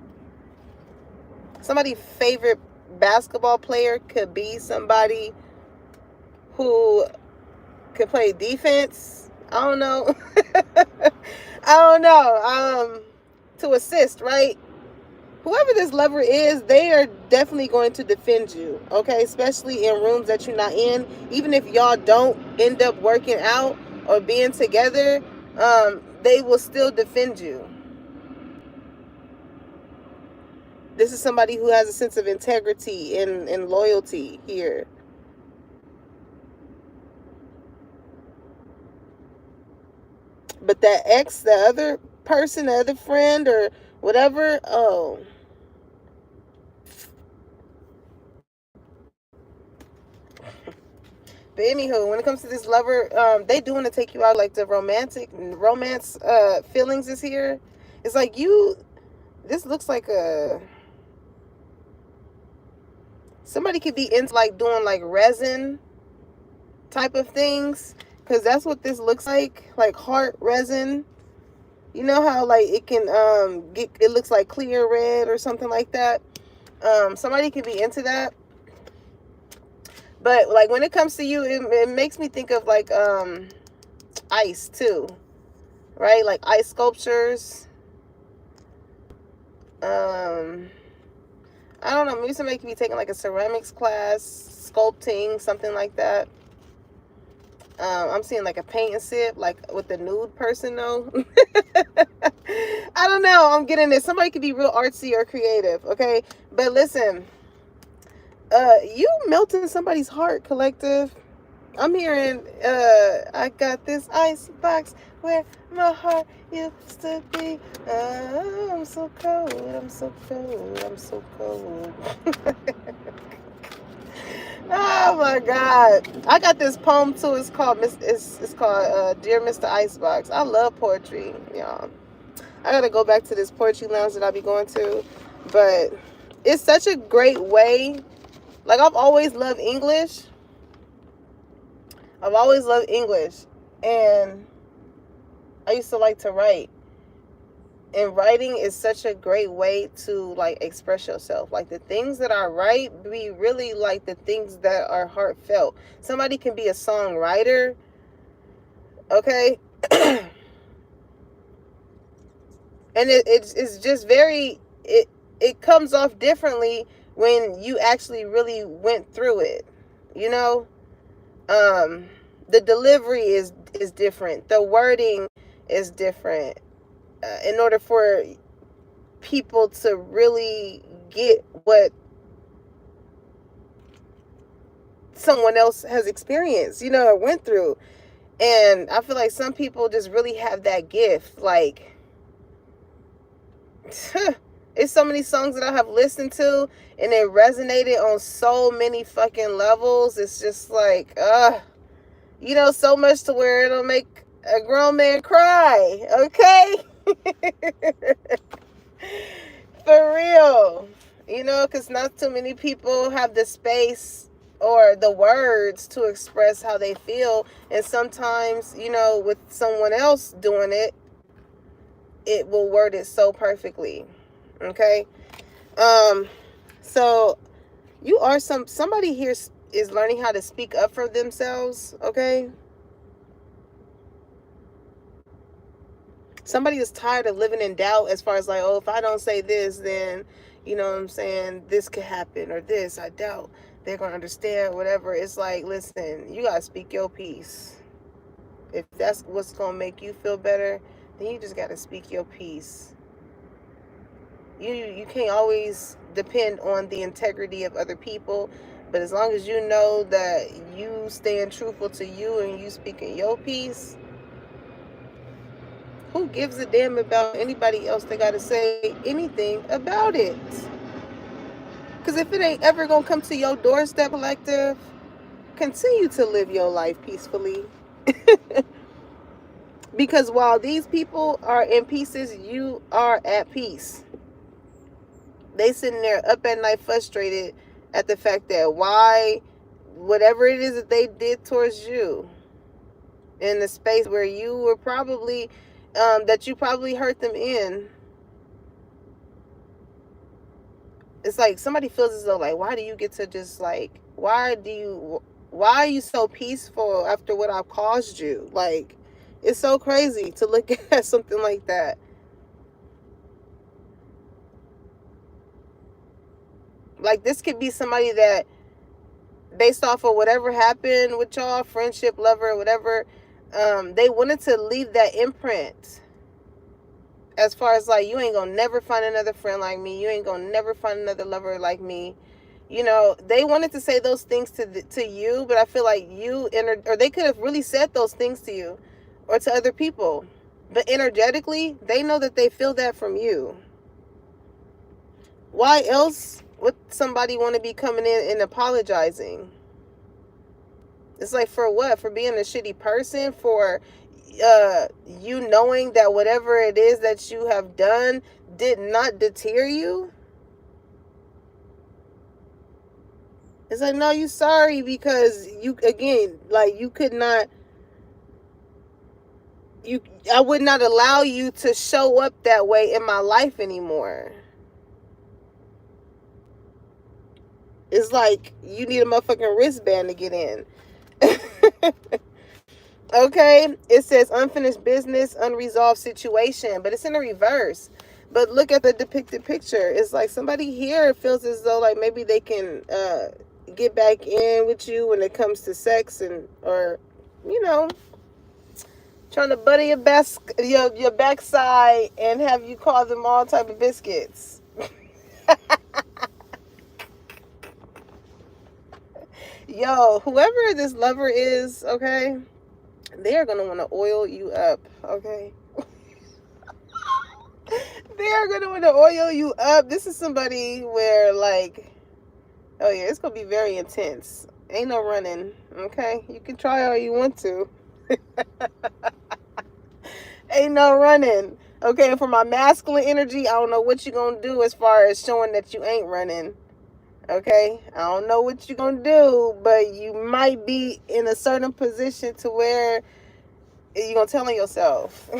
Somebody's favorite basketball player could be somebody who could play defense. I don't know. To assist, right? Whoever this lover is, they are definitely going to defend you, okay? Especially in rooms that you're not in. Even if y'all don't end up working out or being together, they will still defend you. This is somebody who has a sense of integrity and loyalty here. But that ex, the other person, the other friend or whatever, oh. But anywho, when it comes to this lover, they do want to take you out. Like the romance feelings is here. It's like this looks like somebody could be into like doing like resin type of things, because that's what this looks like heart resin. You know how like it can it looks like clear red or something like that. Somebody could be into that. But like when it comes to you, it makes me think of like ice too, right? Like ice sculptures. I don't know, maybe somebody could be taking like a ceramics class, sculpting, something like that. I'm seeing like a paint and sip, like with the nude person though. I don't know, I'm getting this. Somebody could be real artsy or creative, okay? But listen, you melting somebody's heart, collective. I'm hearing, I got this ice box where my heart used to be. I'm so cold, I'm so cold, I'm so cold. Oh my God. I got this poem too. It's called Dear Mr. Icebox. I love poetry, y'all. I gotta go back to this poetry lounge that I'll be going to. But it's such a great way. Like I've always loved English. And I used to like to write. And writing is such a great way to like express yourself. Like the things that I write be really like the things that are heartfelt. Somebody can be a songwriter, okay? And it's just very, it comes off differently when you actually really went through it, you know? The delivery is different. The wording is different. In order for people to really get what someone else has experienced, you know, or went through. And I feel like some people just really have that gift. Like, it's so many songs that I have listened to and it resonated on so many fucking levels. It's just like, you know, so much to where it'll make a grown man cry, okay? For real. You know, because not too many people have the space or the words to express how they feel. And sometimes, you know, with someone else doing it, it will word it so perfectly. Okay? So you are somebody here is learning how to speak up for themselves, okay? Somebody is tired of living in doubt as far as like, oh, if I don't say this, then, you know what I'm saying, this could happen, or this, I doubt they're going to understand, whatever. It's like, listen, you got to speak your piece. If that's what's going to make you feel better, then you just got to speak your piece. You can't always depend on the integrity of other people, but as long as you know that you staying truthful to you and you speaking your piece, who gives a damn about anybody else that got to say anything about it? Because if it ain't ever going to come to your doorstep, collective, continue to live your life peacefully. Because while these people are in pieces, you are at peace. They sitting there up at night frustrated at the fact that whatever it is that they did towards you in the space where you were probably, that you probably hurt them in. It's like somebody feels as though like, why do you get to just like, why are you so peaceful after what I've caused you? Like, it's so crazy to look at something like that. Like, this could be somebody that, based off of whatever happened with y'all, friendship, lover, whatever, they wanted to leave that imprint. As far as like, you ain't gonna never find another friend like me. You ain't gonna never find another lover like me. You know, they wanted to say those things to you, but I feel like or they could have really said those things to you or to other people. But energetically, they know that they feel that from you. Why else would somebody want to be coming in and apologizing? It's like, for what? For being a shitty person? For you knowing that whatever it is that you have done did not deter you? It's like, no, you sorry because you, again, like, you could not, I would not allow you to show up that way in my life anymore. It's like you need a motherfucking wristband to get in. Okay, it says unfinished business, unresolved situation, but it's in the reverse. But look at the depicted picture. It's like somebody here feels as though like maybe they can get back in with you when it comes to sex, and or trying to butter your backside and have you call them all type of biscuits. Yo, whoever this lover is, okay, they are going to want to oil you up, okay? They are going to want to oil you up. This is somebody where, like, oh yeah, it's going to be very intense. Ain't no running, okay? You can try all you want to. Ain't no running. Okay, for my masculine energy, I don't know what you're going to do as far as showing that you ain't running. Okay, I don't know what you're going to do, but you might be in a certain position to where you're going to tell on yourself.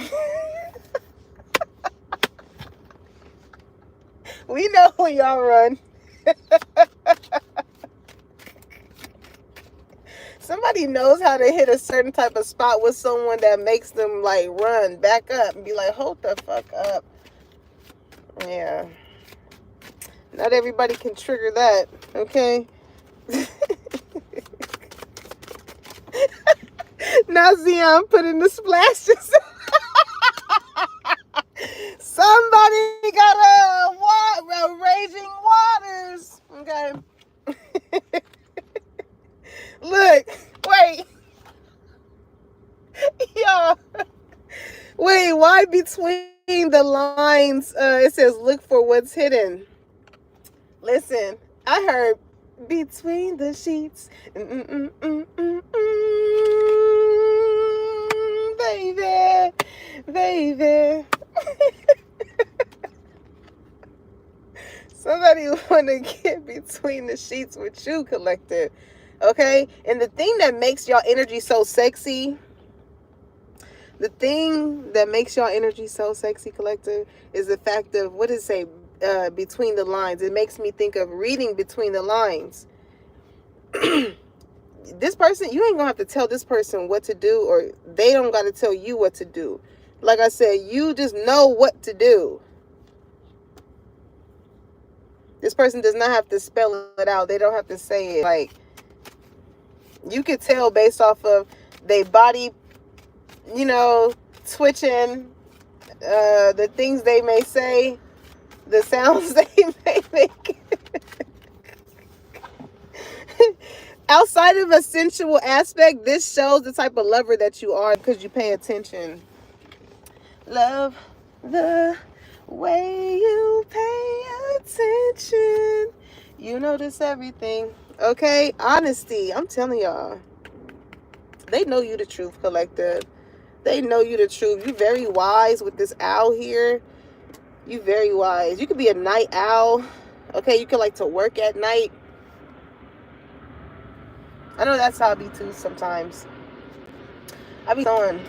We know when y'all run. Somebody knows how to hit a certain type of spot with someone that makes them like run back up and be like, hold the fuck up. Yeah. Not everybody can trigger that, okay? Now Zion putting the splashes. Somebody got a raging waters, okay? Look, wait. Y'all. Wait, why between the lines it says look for what's hidden? Listen, I heard between the sheets. Baby, baby. Somebody want to get between the sheets with you, collective. Okay? And the thing that makes y'all energy so sexy, collective, is the fact of, what does it say, between the lines. It makes me think of reading between the lines. This person, you ain't gonna have to tell this person what to do, or they don't gotta tell you what to do. Like I said, you just know what to do. This person does not have to spell it out. They don't have to say it. Like, you could tell based off of their body, twitching, the things they may say, the sounds they may make. Outside of a sensual aspect, this shows the type of lover that you are because you pay attention. Love the way you pay attention. You notice everything. Okay? Honesty. I'm telling y'all. They know you the truth, collective. They know you the truth. You very wise with this owl here. You very wise. You could be a night owl. Okay? You could like to work at night. I know that's how I be too sometimes. I be going,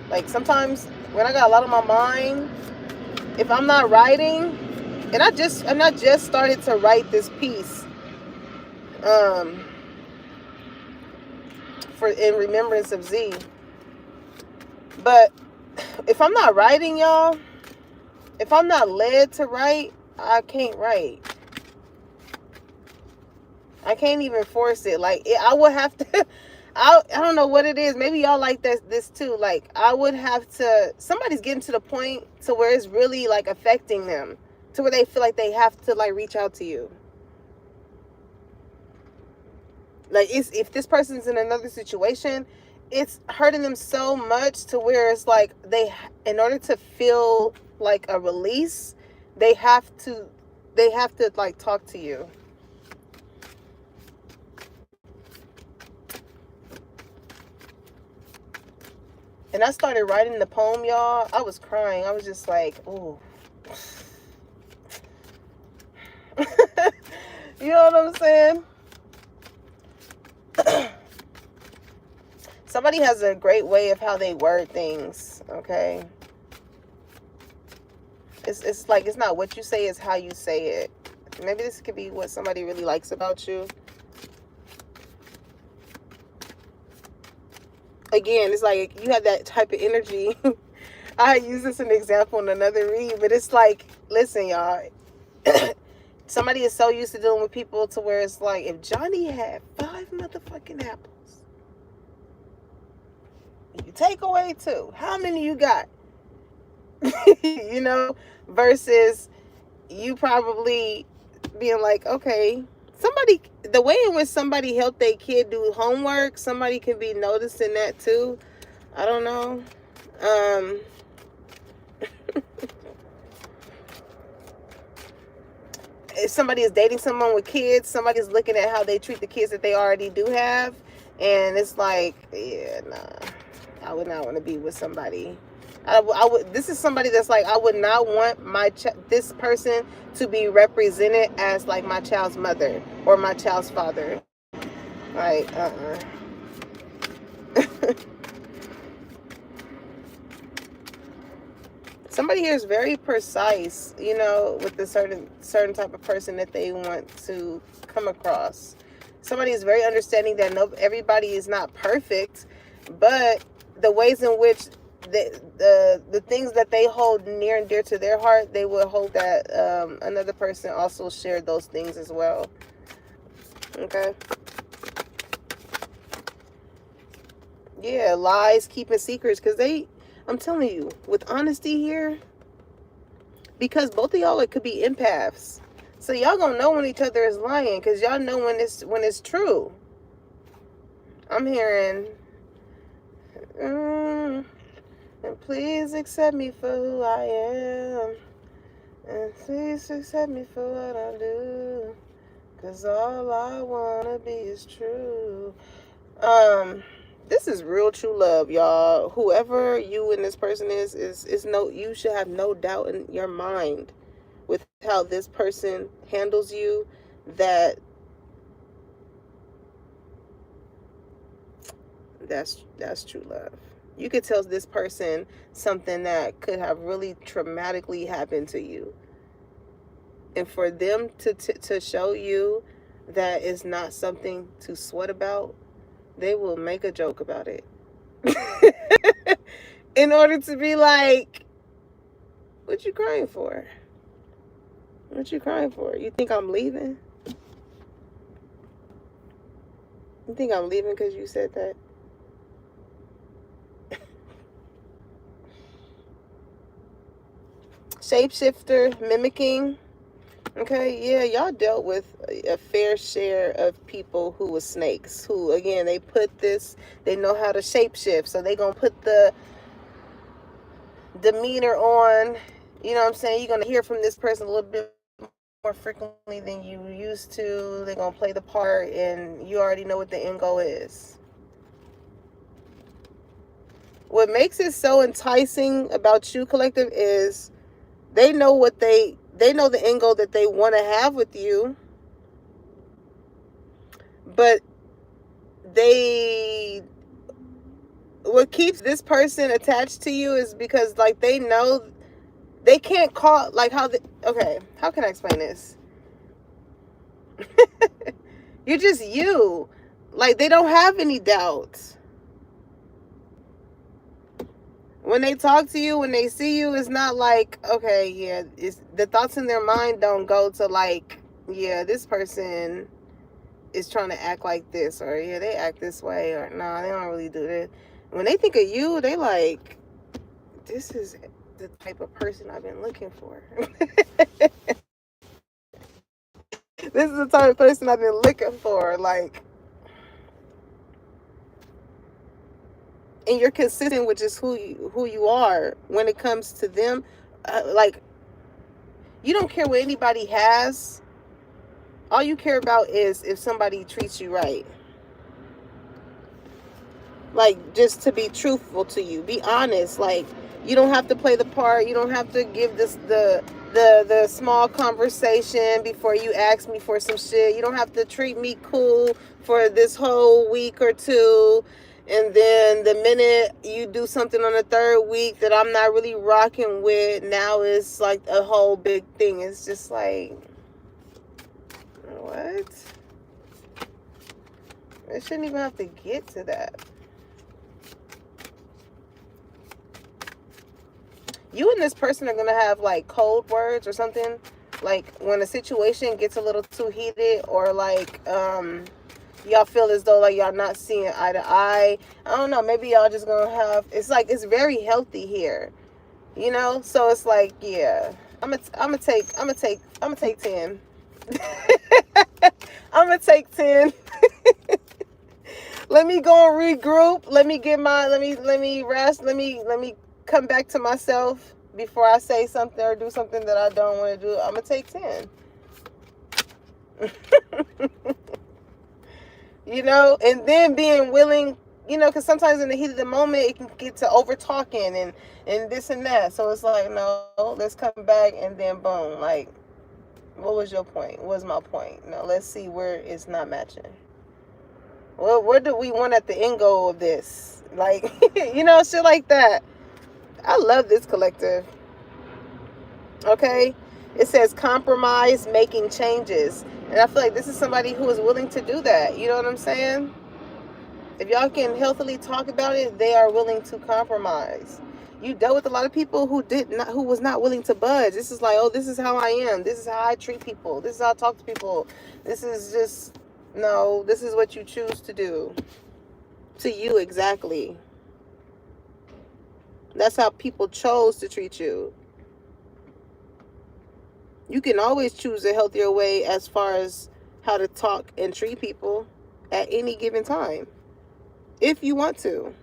like, sometimes when I got a lot on my mind, if I'm not writing, and I just started to write this piece in remembrance of Z. But if I'm not writing, y'all, if I'm not led to write, I can't write. I can't even force it. Like, I would have to, I don't know what it is. Maybe y'all like this too. Like, I would have to, somebody's getting to the point to where it's really like affecting them, to where they feel like they have to like reach out to you. Like, if this person's in another situation it's hurting them so much to where it's like in order to feel like a release, they have to like talk to you. And I started writing the poem, y'all. I was crying. I was just like, ooh. You know what I'm saying? Somebody has a great way of how they word things, okay? It's like, it's not what you say, it's how you say it. Maybe this could be what somebody really likes about you. Again, it's like you have that type of energy. I use this as an example in another read, but it's like, listen, y'all. Somebody is so used to dealing with people to where it's like, if Johnny had 5 motherfucking apples, you take away 2, how many you got? You know, versus you probably being like, okay, somebody, the way in which somebody helped their kid do homework, somebody can be noticing that too. I don't know. If somebody is dating someone with kids, somebody's looking at how they treat the kids that they already do have, and it's like, yeah, nah, I would not want to be with somebody. I would. This is somebody that's like, I would not want this person to be represented as like my child's mother or my child's father. Like, Somebody here is very precise, you know, with the certain type of person that they want to come across. Somebody is very understanding that everybody is not perfect, but the ways in which the things that they hold near and dear to their heart, they will hold that another person also shared those things as well. Okay. Yeah, lies, keeping secrets, because I'm telling you, with honesty here, because both of y'all, it could be empaths. So y'all gonna know when each other is lying, because y'all know when it's true. I'm hearing, and please accept me for who I am, and please accept me for what I do, because all I wanna be is true. This is real true love, y'all. Whoever you and this person is you should have no doubt in your mind with how this person handles you, that's true love. You could tell this person something that could have really traumatically happened to you, and for them to show you that it's not something to sweat about, they will make a joke about it. In order to be like, what you crying for? What you crying for? You think I'm leaving? You think I'm leaving because you said that? Shapeshifter, mimicking. Okay, yeah, y'all dealt with a fair share of people who were snakes, who, again, they know how to shapeshift, so they gonna put the demeanor on, you know what I'm saying? You're gonna hear from this person a little bit more frequently than you used to. They're gonna play the part, and you already know what the end goal is. What makes it so enticing about you, collective, is they know they know the end goal that they want to have with you, but what keeps this person attached to you is because, like, they know they can't call, like, okay, how can I explain this? You're just you. Like, they don't have any doubts. When they talk to you, when they see you, it's not like, okay, yeah, it's the thoughts in their mind don't go to like, yeah, this person is trying to act like this, or yeah, they act this way, or nah, they don't really do this. When they think of you, they like, this is the type of person I've been looking for. This is the type of person I've been looking for. Like, and you're consistent with just who you are when it comes to them, like, you don't care what anybody has. All you care about is if somebody treats you right. Like, just to be truthful to you, be honest. Like, you don't have to play the part. You don't have to give this the small conversation before you ask me for some shit. You don't have to treat me cool for this whole week or two, and then the minute you do something on the third week that I'm not really rocking with, now it's like a whole big thing. It's just like, what? It shouldn't even have to get to that. You and this person are going to have like cold words or something. Like when a situation gets a little too heated, or like y'all feel as though like y'all not seeing eye to eye. I don't know, maybe y'all just going to have, it's like, it's very healthy here. You know? So it's like, yeah. I'm gonna take 10. I'm gonna take 10. Let me go and regroup. Let me rest. Let me come back to myself before I say something or do something that I don't want to do. I'm gonna take 10. You know, and then being willing, you know, because sometimes in the heat of the moment it can get to over talking and this and that. So it's like, no, let's come back, and then boom, like, what was your point? What was my point? No, let's see where it's not matching. Well, where do we want at the end goal of this? Like, you know, shit like that. I love this collective. Okay? It says compromise, making changes. And I feel like this is somebody who is willing to do that. You know what I'm saying? If y'all can healthily talk about it, they are willing to compromise. You dealt with a lot of people who was not willing to budge. This is like, oh, this is how I am. This is how I treat people. This is how I talk to people. This is just, no, this is what you choose to do. To you, exactly. That's how people chose to treat you. You can always choose a healthier way as far as how to talk and treat people at any given time. If you want to.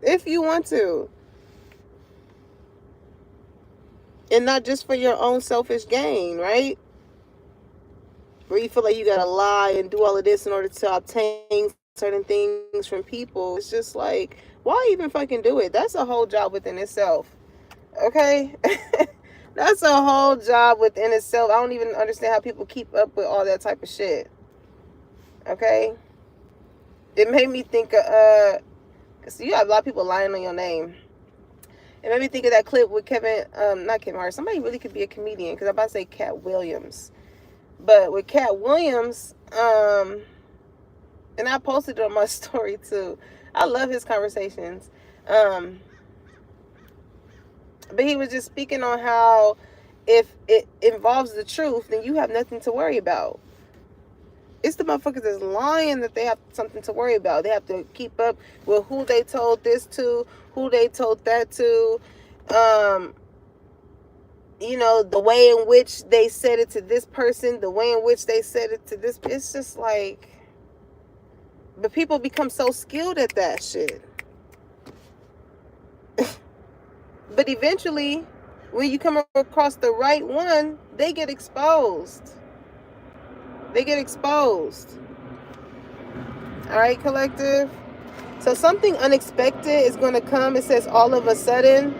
If you want to. And not just for your own selfish gain, right? Where you feel like you gotta lie and do all of this in order to obtain certain things from people. It's just like, why even fucking do it? That's a whole job within itself. Okay? That's a whole job within itself. I don't even understand how people keep up with all that type of shit. Okay? It made me think of, cause you have a lot of people lying on your name. It made me think of that clip with not Kevin Hart. Somebody really could be a comedian, because I'm about to say Cat Williams. But with Cat Williams, and I posted it on my story too. I love his conversations. But he was just speaking on how if it involves the truth, then you have nothing to worry about. It's the motherfuckers that's lying that they have something to worry about. They have to keep up with who they told this to, who they told that to. You know, the way in which they said it to this person, the way in which they said it to this. It's just like, but people become so skilled at that shit. But eventually, when you come across the right one, they get exposed. They get exposed. All right, collective. So something unexpected is going to come. It says all of a sudden.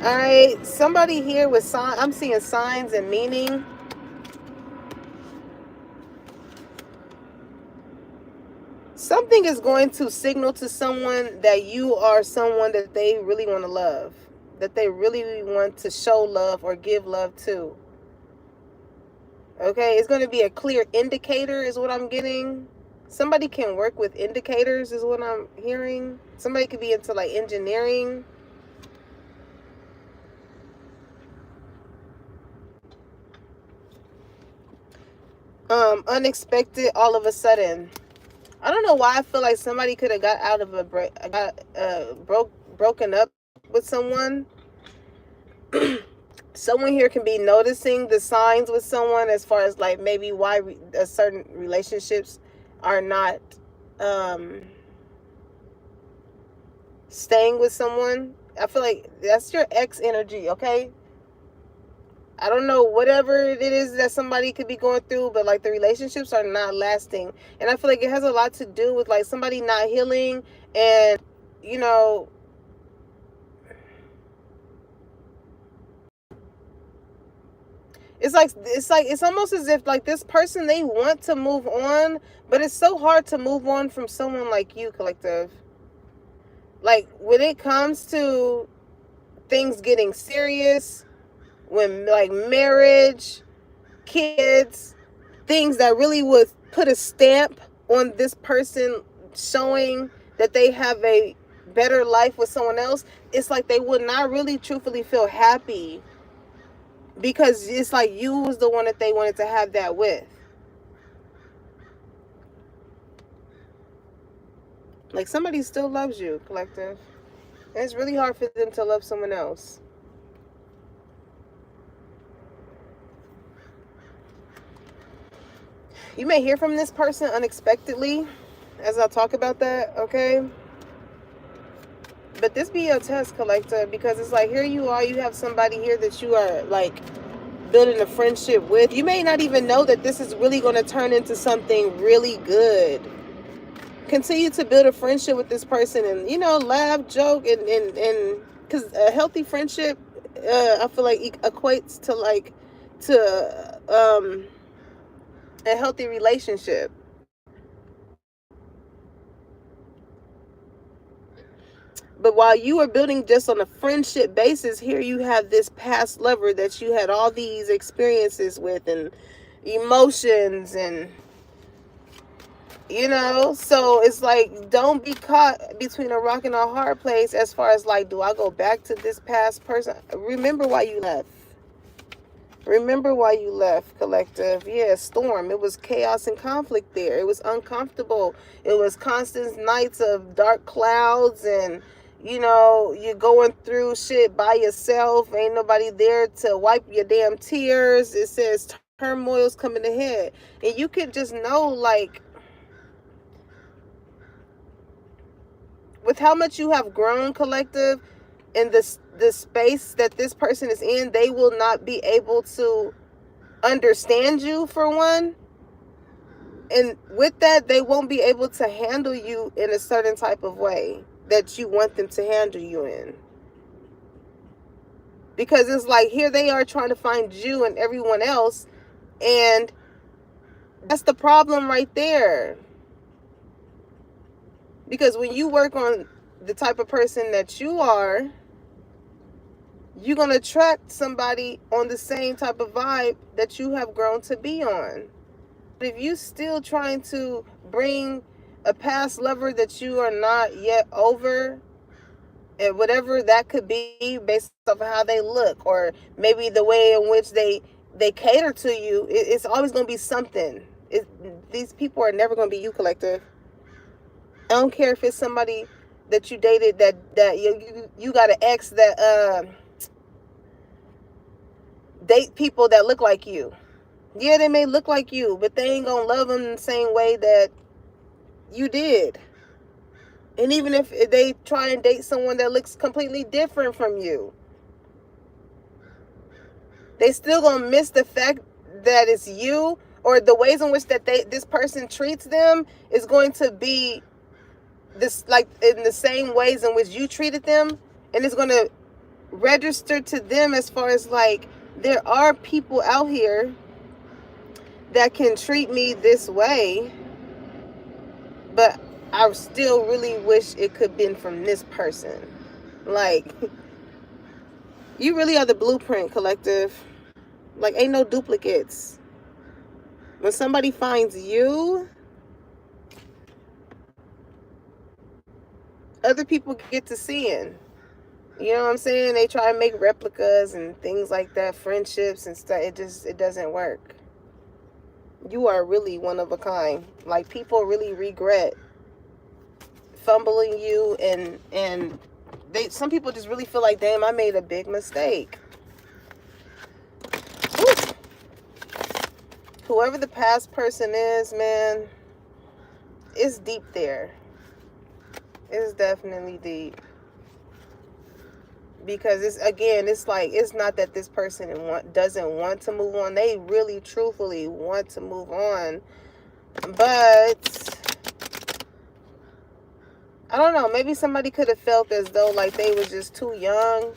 All right, somebody here with signs. I'm seeing signs and meaning. Something is going to signal to someone that you are someone that they really want to love, that they really want to show love or give love to. Okay, it's going to be a clear indicator is what I'm getting. Somebody can work with indicators is what I'm hearing. Somebody could be into like engineering. Unexpected all of a sudden. I don't know why I feel like somebody could have got out of broken up with someone. Someone here can be noticing the signs with someone as far as like maybe why certain relationships are not staying with someone. I feel like that's your ex energy, okay? I don't know whatever it is that somebody could be going through, but like the relationships are not lasting. And I feel like it has a lot to do with like somebody not healing, and you know, it's almost as if like this person, they want to move on, but it's so hard to move on from someone like you, collective. Like when it comes to things getting serious, when like marriage, kids, things that really would put a stamp on this person, showing that they have a better life with someone else, it's like they would not really truthfully feel happy, because it's like you was the one that they wanted to have that with. Like somebody still loves you, collective. And it's really hard for them to love someone else. You may hear from this person unexpectedly as I talk about that, okay? But this be your test, collector, because it's like here you are, you have somebody here that you are like building a friendship with. You may not even know that this is really going to turn into something really good. Continue to build a friendship with this person, and you know, laugh, joke, and because a healthy friendship, I feel like equates to like a healthy relationship. But while you are building just on a friendship basis, here you have this past lover that you had all these experiences with and emotions, and you know, so it's like don't be caught between a rock and a hard place as far as like, do I go back to this past person? Remember why you left. Remember why you left, collective. Yeah, storm. It was chaos and conflict there. It was uncomfortable. It was constant nights of dark clouds, and you know, you're going through shit by yourself. Ain't nobody there to wipe your damn tears. It says turmoil's coming ahead. And you could just know, like, with how much you have grown, collective, in the space that this person is in, they will not be able to understand you, for one. And with that, they won't be able to handle you in a certain type of way that you want them to handle you in. Because it's like here they are trying to find you and everyone else, and that's the problem right there. Because when you work on the type of person that you are, you're going to attract somebody on the same type of vibe that you have grown to be on. But if you still trying to bring a past lover that you are not yet over, and whatever that could be based off of how they look, or maybe the way in which they cater to you, it's always going to be something. These people are never going to be you, collective. I don't care if it's somebody that you dated that you got an ex that date people that look like you. Yeah, they may look like you, but they ain't gonna love them the same way that you did. And even if they try and date someone that looks completely different from you, they still gonna miss the fact that it's you, or the ways in which that this person treats them is going to be this, like in the same ways in which you treated them, and it's gonna register to them as far as like, there are people out here that can treat me this way, but I still really wish it could have been from this person. Like, you really are the blueprint, collective. Like, ain't no duplicates. When somebody finds you, other people get to seeing. You know what I'm saying? They try to make replicas and things like that, friendships and stuff. It doesn't work. You are really one of a kind. Like, people really regret fumbling you, and some people just really feel like, damn, I made a big mistake. Woo. Whoever the past person is, man, it's deep there. It's definitely deep. Because it's like, it's not that this person doesn't want to move on. They really truthfully want to move on, but I don't know, maybe somebody could have felt as though like they was just too young.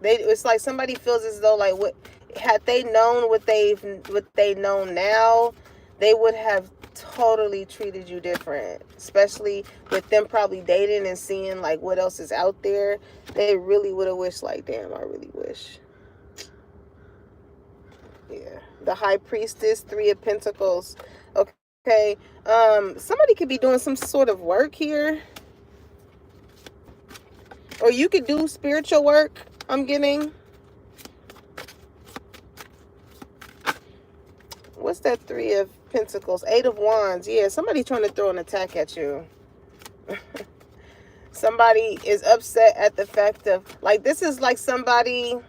It's like somebody feels as though like, what had they known what they know now, they would have totally treated you different, especially with them probably dating and seeing like what else is out there. They really would have wished like, damn, I really wish. Yeah, the High Priestess, 3 of Pentacles. Okay, somebody could be doing some sort of work here, or you could do spiritual work, I'm getting. What's that 3 of Pentacles? 8 of Wands. Yeah, somebody trying to throw an attack at you. Somebody is upset at the fact of, like, this is like somebody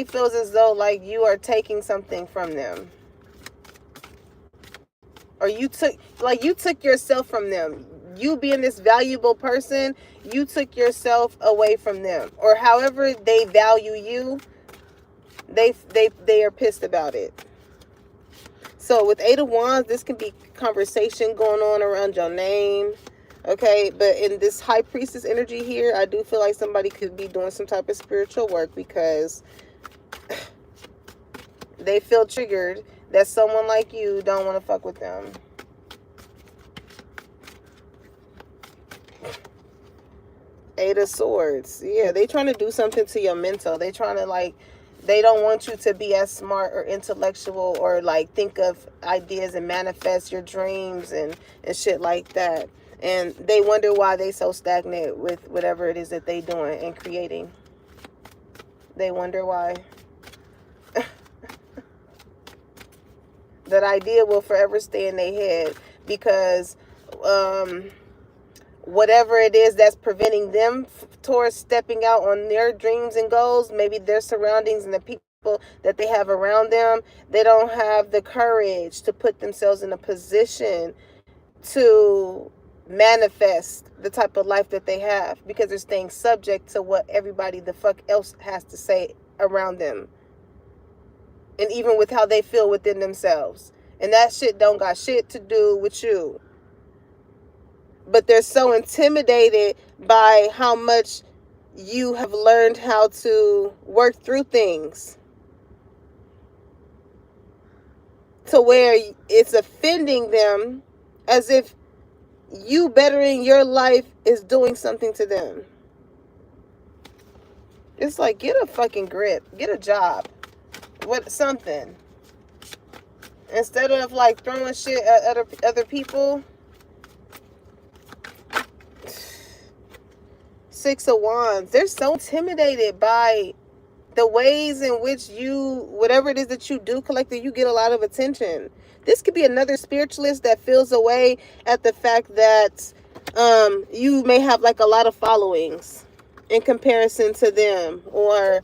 feels as though like you are taking something from them. Or you took yourself from them. You being this valuable person, you took yourself away from them. Or however they value you, they are pissed about it. So with 8 of Wands, this can be conversation going on around your name. Okay, but in this High Priestess energy here, I do feel like somebody could be doing some type of spiritual work because they feel triggered that someone like you don't want to fuck with them. Eight of Swords. Yeah, they trying to do something to your mental. They trying to like, they don't want you to be as smart or intellectual or like think of ideas and manifest your dreams and shit like that. And they wonder why they so stagnant with whatever it is that they doing and creating. They wonder why. That idea will forever stay in their head because whatever it is that's preventing them towards stepping out on their dreams and goals, maybe their surroundings and the people that they have around them, they don't have the courage to put themselves in a position to manifest the type of life that they have because they're staying subject to what everybody the fuck else has to say around them. And even with how they feel within themselves. And that shit don't got shit to do with you. But they're so intimidated by how much you have learned how to work through things. To where it's offending them as if you bettering your life is doing something to them. It's like, get a fucking grip. Get a job. Something. Instead of like throwing shit at other people. 6 of Wands. They're so intimidated by the ways in which you, whatever it is that you do, collective, you get a lot of attention. This could be another spiritualist that feels away at the fact that you may have like a lot of followings in comparison to them, or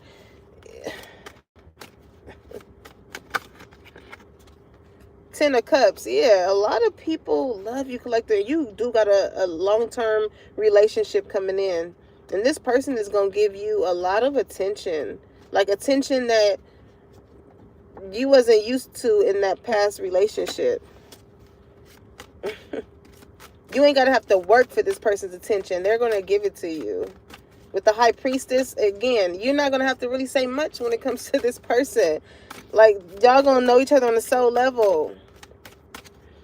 Ten of Cups. Yeah, a lot of people love you, collector. You do got a long-term relationship coming in. And this person is going to give you a lot of attention. Like attention that you wasn't used to in that past relationship. You ain't got to have to work for this person's attention. They're going to give it to you. With the High Priestess, again, you're not going to have to really say much when it comes to this person. Like, y'all going to know each other on the soul level.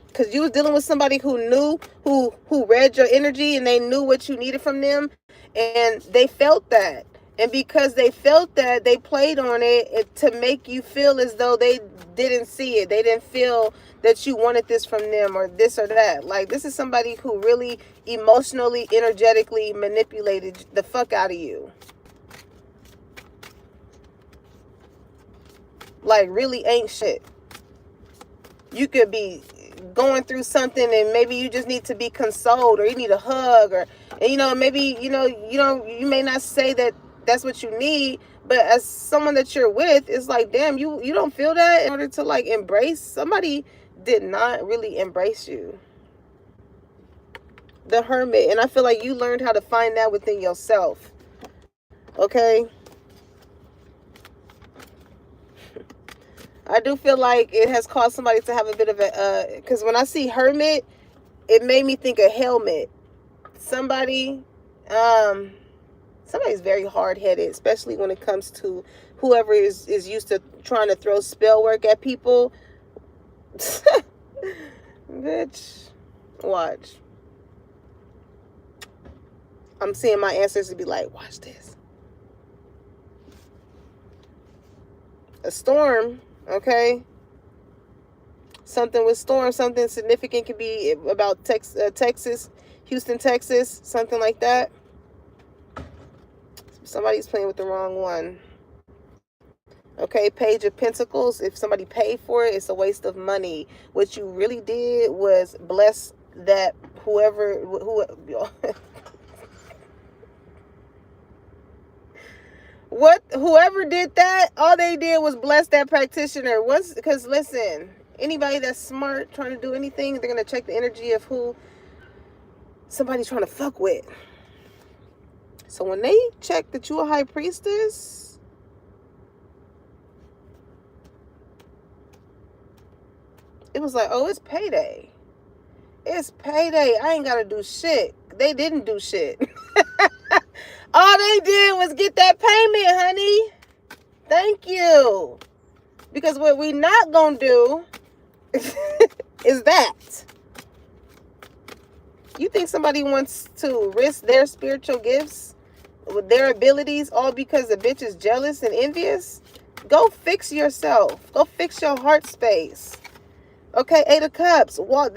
Because you was dealing with somebody who knew, who read your energy, and they knew what you needed from them. And they felt that. And because they felt that, they played on it to make you feel as though they didn't see it. They didn't feel that you wanted this from them or this or that. Like, this is somebody who really emotionally, energetically manipulated the fuck out of you. Like, really ain't shit. You could be going through something and maybe you just need to be consoled, or you need a hug, or, and, you know, maybe, you may not say that that's what you need, but as someone that you're with, it's like, damn, you don't feel that in order to like embrace somebody did not really embrace you. The Hermit. And I feel like you learned how to find that within yourself. Okay? I do feel like it has caused somebody to have a bit of a, because when I see Hermit, it made me think of helmet. Somebody's very hard-headed, especially when it comes to whoever is used to trying to throw spell work at people. Bitch, watch. I'm seeing my ancestors be like, watch this. A storm, okay? Something with storm, something significant could be about Texas, Houston, Texas, something like that. Somebody's playing with the wrong one. Okay, Page of Pentacles. If somebody paid for it, it's a waste of money. What you really did was bless that whoever whoever did that, all they did was bless that practitioner. Because listen, anybody that's smart trying to do anything, they're gonna check the energy of who somebody's trying to fuck with. So when they check that you a high priestess, it was like, oh, it's payday. It's payday. I ain't gotta do shit. They didn't do shit. All they did was get that payment, honey. Thank you. Because what we not gonna do is that. You think somebody wants to risk their spiritual gifts with their abilities all because the bitch is jealous and envious? Go fix yourself. Go fix your heart space. Okay, 8 of Cups. Well,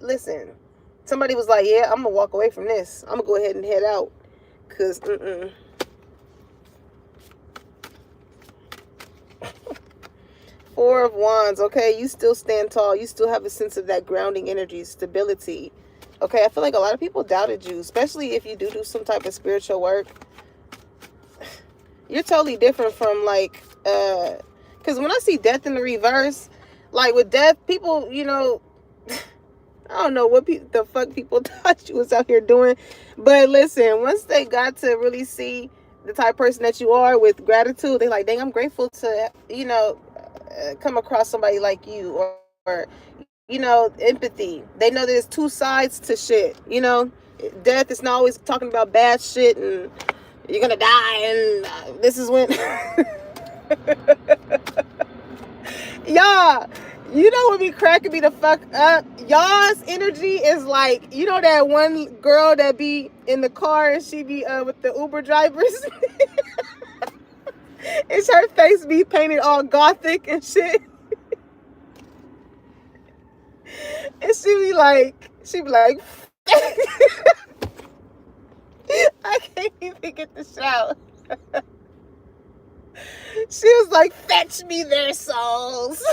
listen. Somebody was like, yeah, I'm gonna walk away from this. I'm gonna go ahead and head out. Cause 4 of Wands. Okay, you still stand tall. You still have a sense of that grounding energy, stability. Okay, I feel like a lot of people doubted you, especially if you do some type of spiritual work. You're totally different from like, because when I see death in the reverse, like with death, people, you know, I don't know what the fuck people thought you was out here doing. But listen, once they got to really see the type of person that you are with gratitude, they like, dang, I'm grateful to, you know, come across somebody like you, or you know, empathy. They know there's two sides to shit. You know, death is not always talking about bad shit and you're gonna die and this is when y'all, you know what be cracking me the fuck up? Y'all's energy is like, you know that one girl that be in the car and she be with the Uber drivers? It's her face be painted all gothic and shit. And she be like, I can't even get the shout. She was like, fetch me their souls.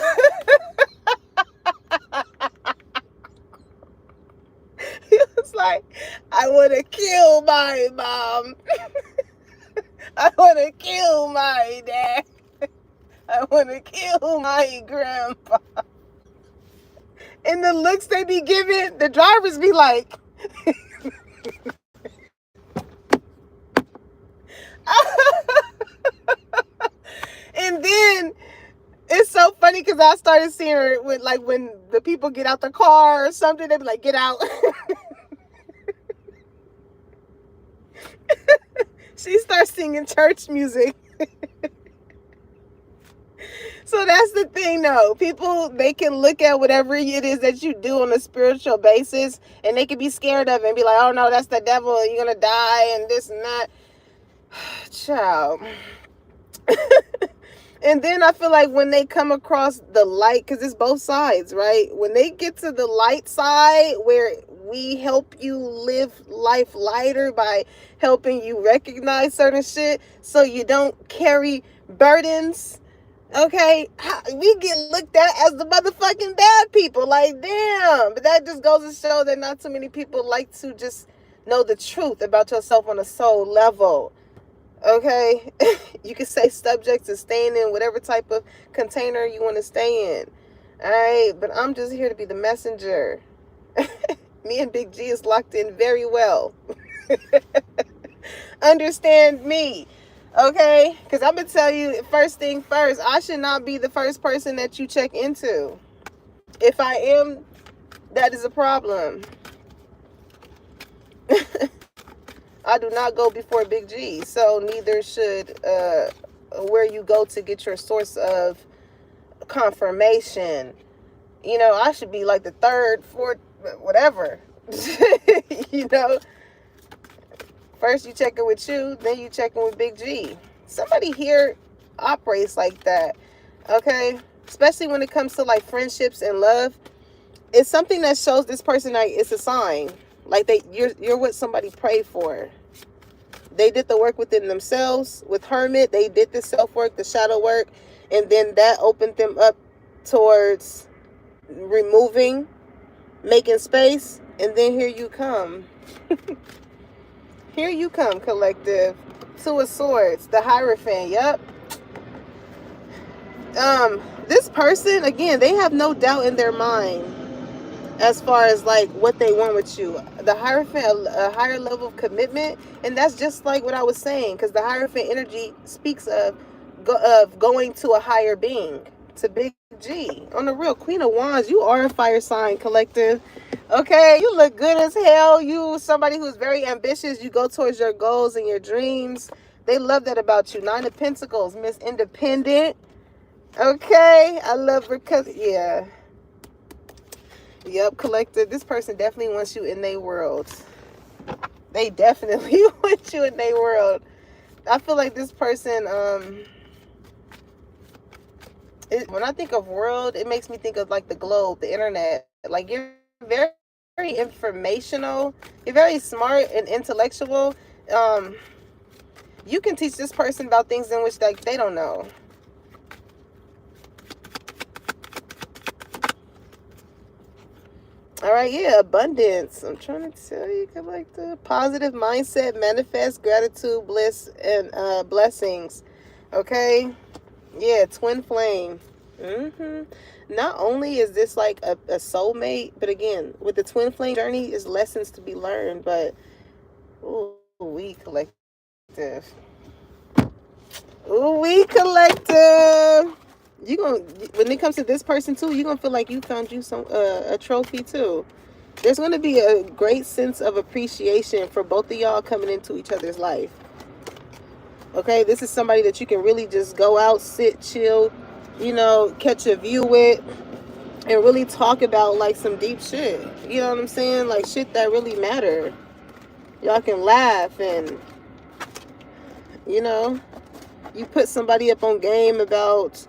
He was like, I want to kill my mom. I want to kill my dad. I want to kill my grandpa. And the looks they be giving, the drivers be like, and then it's so funny because I started seeing her with, like, when the people get out the car or something, they be like, get out. She starts singing church music. So that's the thing, though. People, they can look at whatever it is that you do on a spiritual basis, and they can be scared of it and be like, oh no, that's the devil, you're gonna die and this and that. Child. And then I feel like when they come across the light, because it's both sides, right? When they get to the light side where we help you live life lighter by helping you recognize certain shit so you don't carry burdens, okay, we get looked at as the motherfucking bad people. Like, damn. But that just goes to show that not too many people like to just know the truth about yourself on a soul level. Okay, you can say subject to staying in whatever type of container you want to stay in. All right, but I'm just here to be the messenger. Me and Big G is locked in very well. Understand me, okay? Because I'm going to tell you, first thing first, I should not be the first person that you check into. If I am, that is a problem. I do not go before Big G, so neither should where you go to get your source of confirmation. You know, I should be like the third, fourth, whatever. You know, first you check in with you, then you check in with Big G. Somebody here operates like that, okay? Especially when it comes to like friendships and love. It's something that shows this person like it's a sign. Like you're what somebody prayed for. They did the work within themselves. With Hermit, they did the self-work, the shadow work, and then that opened them up towards removing, making space, and then here you come. Here you come, collective. Two of Swords, the Hierophant, yep. This person, again, they have no doubt in their mind as far as like what they want with you. The Hierophant, a higher level of commitment, and that's just like what I was saying, because the Hierophant energy speaks of going to a higher being, to Big G. On the real, Queen of Wands, you are a fire sign, collective. Okay, you look good as hell. You somebody who's very ambitious. You go towards your goals and your dreams. They love that about you. Nine of Pentacles, Miss Independent. Okay, I love her because, yeah. Yep, collective. This person definitely wants you in their world. They definitely want you in their world. I feel like this person, when I think of world, it makes me think of like the globe, the internet. Like you're very, very informational. You're very smart and intellectual. You can teach this person about things in which like they don't know. All right, yeah, abundance. I'm trying to tell you, like the positive mindset, manifest gratitude, bliss, and blessings. Okay, yeah, twin flame. Not only is this like a soulmate, but again, with the twin flame journey, is lessons to be learned. But ooh, we collective. Ooh, we collective. You gonna, when it comes to this person too, you're gonna feel like you found you some a trophy too. There's gonna be a great sense of appreciation for both of y'all coming into each other's life. Okay, this is somebody that you can really just go out, sit, chill, you know, catch a view with, and really talk about like some deep shit. You know what I'm saying? Like shit that really matter. Y'all can laugh and, you know, you put somebody up on game about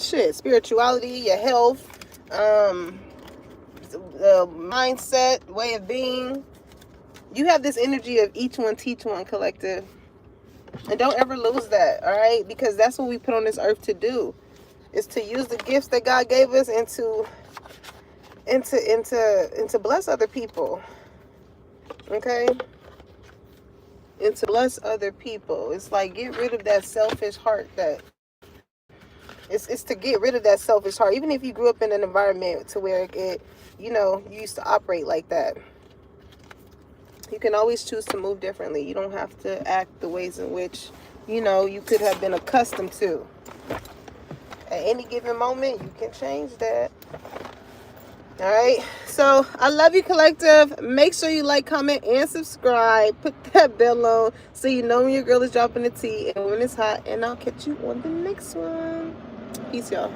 shit, spirituality, your health, the mindset, way of being. You have this energy of each one teach one, collective. And don't ever lose that, all right? Because that's what we put on this earth to do. Is to use the gifts that God gave us and to bless other people. Okay? And to bless other people. It's like get rid of that selfish heart that it's to get rid of that selfish heart. Even if you grew up in an environment to where it, you know, you used to operate like that. You can always choose to move differently. You don't have to act the ways in which, you know, you could have been accustomed to. At any given moment, you can change that. All right. So I love you, collective. Make sure you like, comment, and subscribe. Put that bell on so you know when your girl is dropping the tea and when it's hot. And I'll catch you on the next one. Peace, y'all.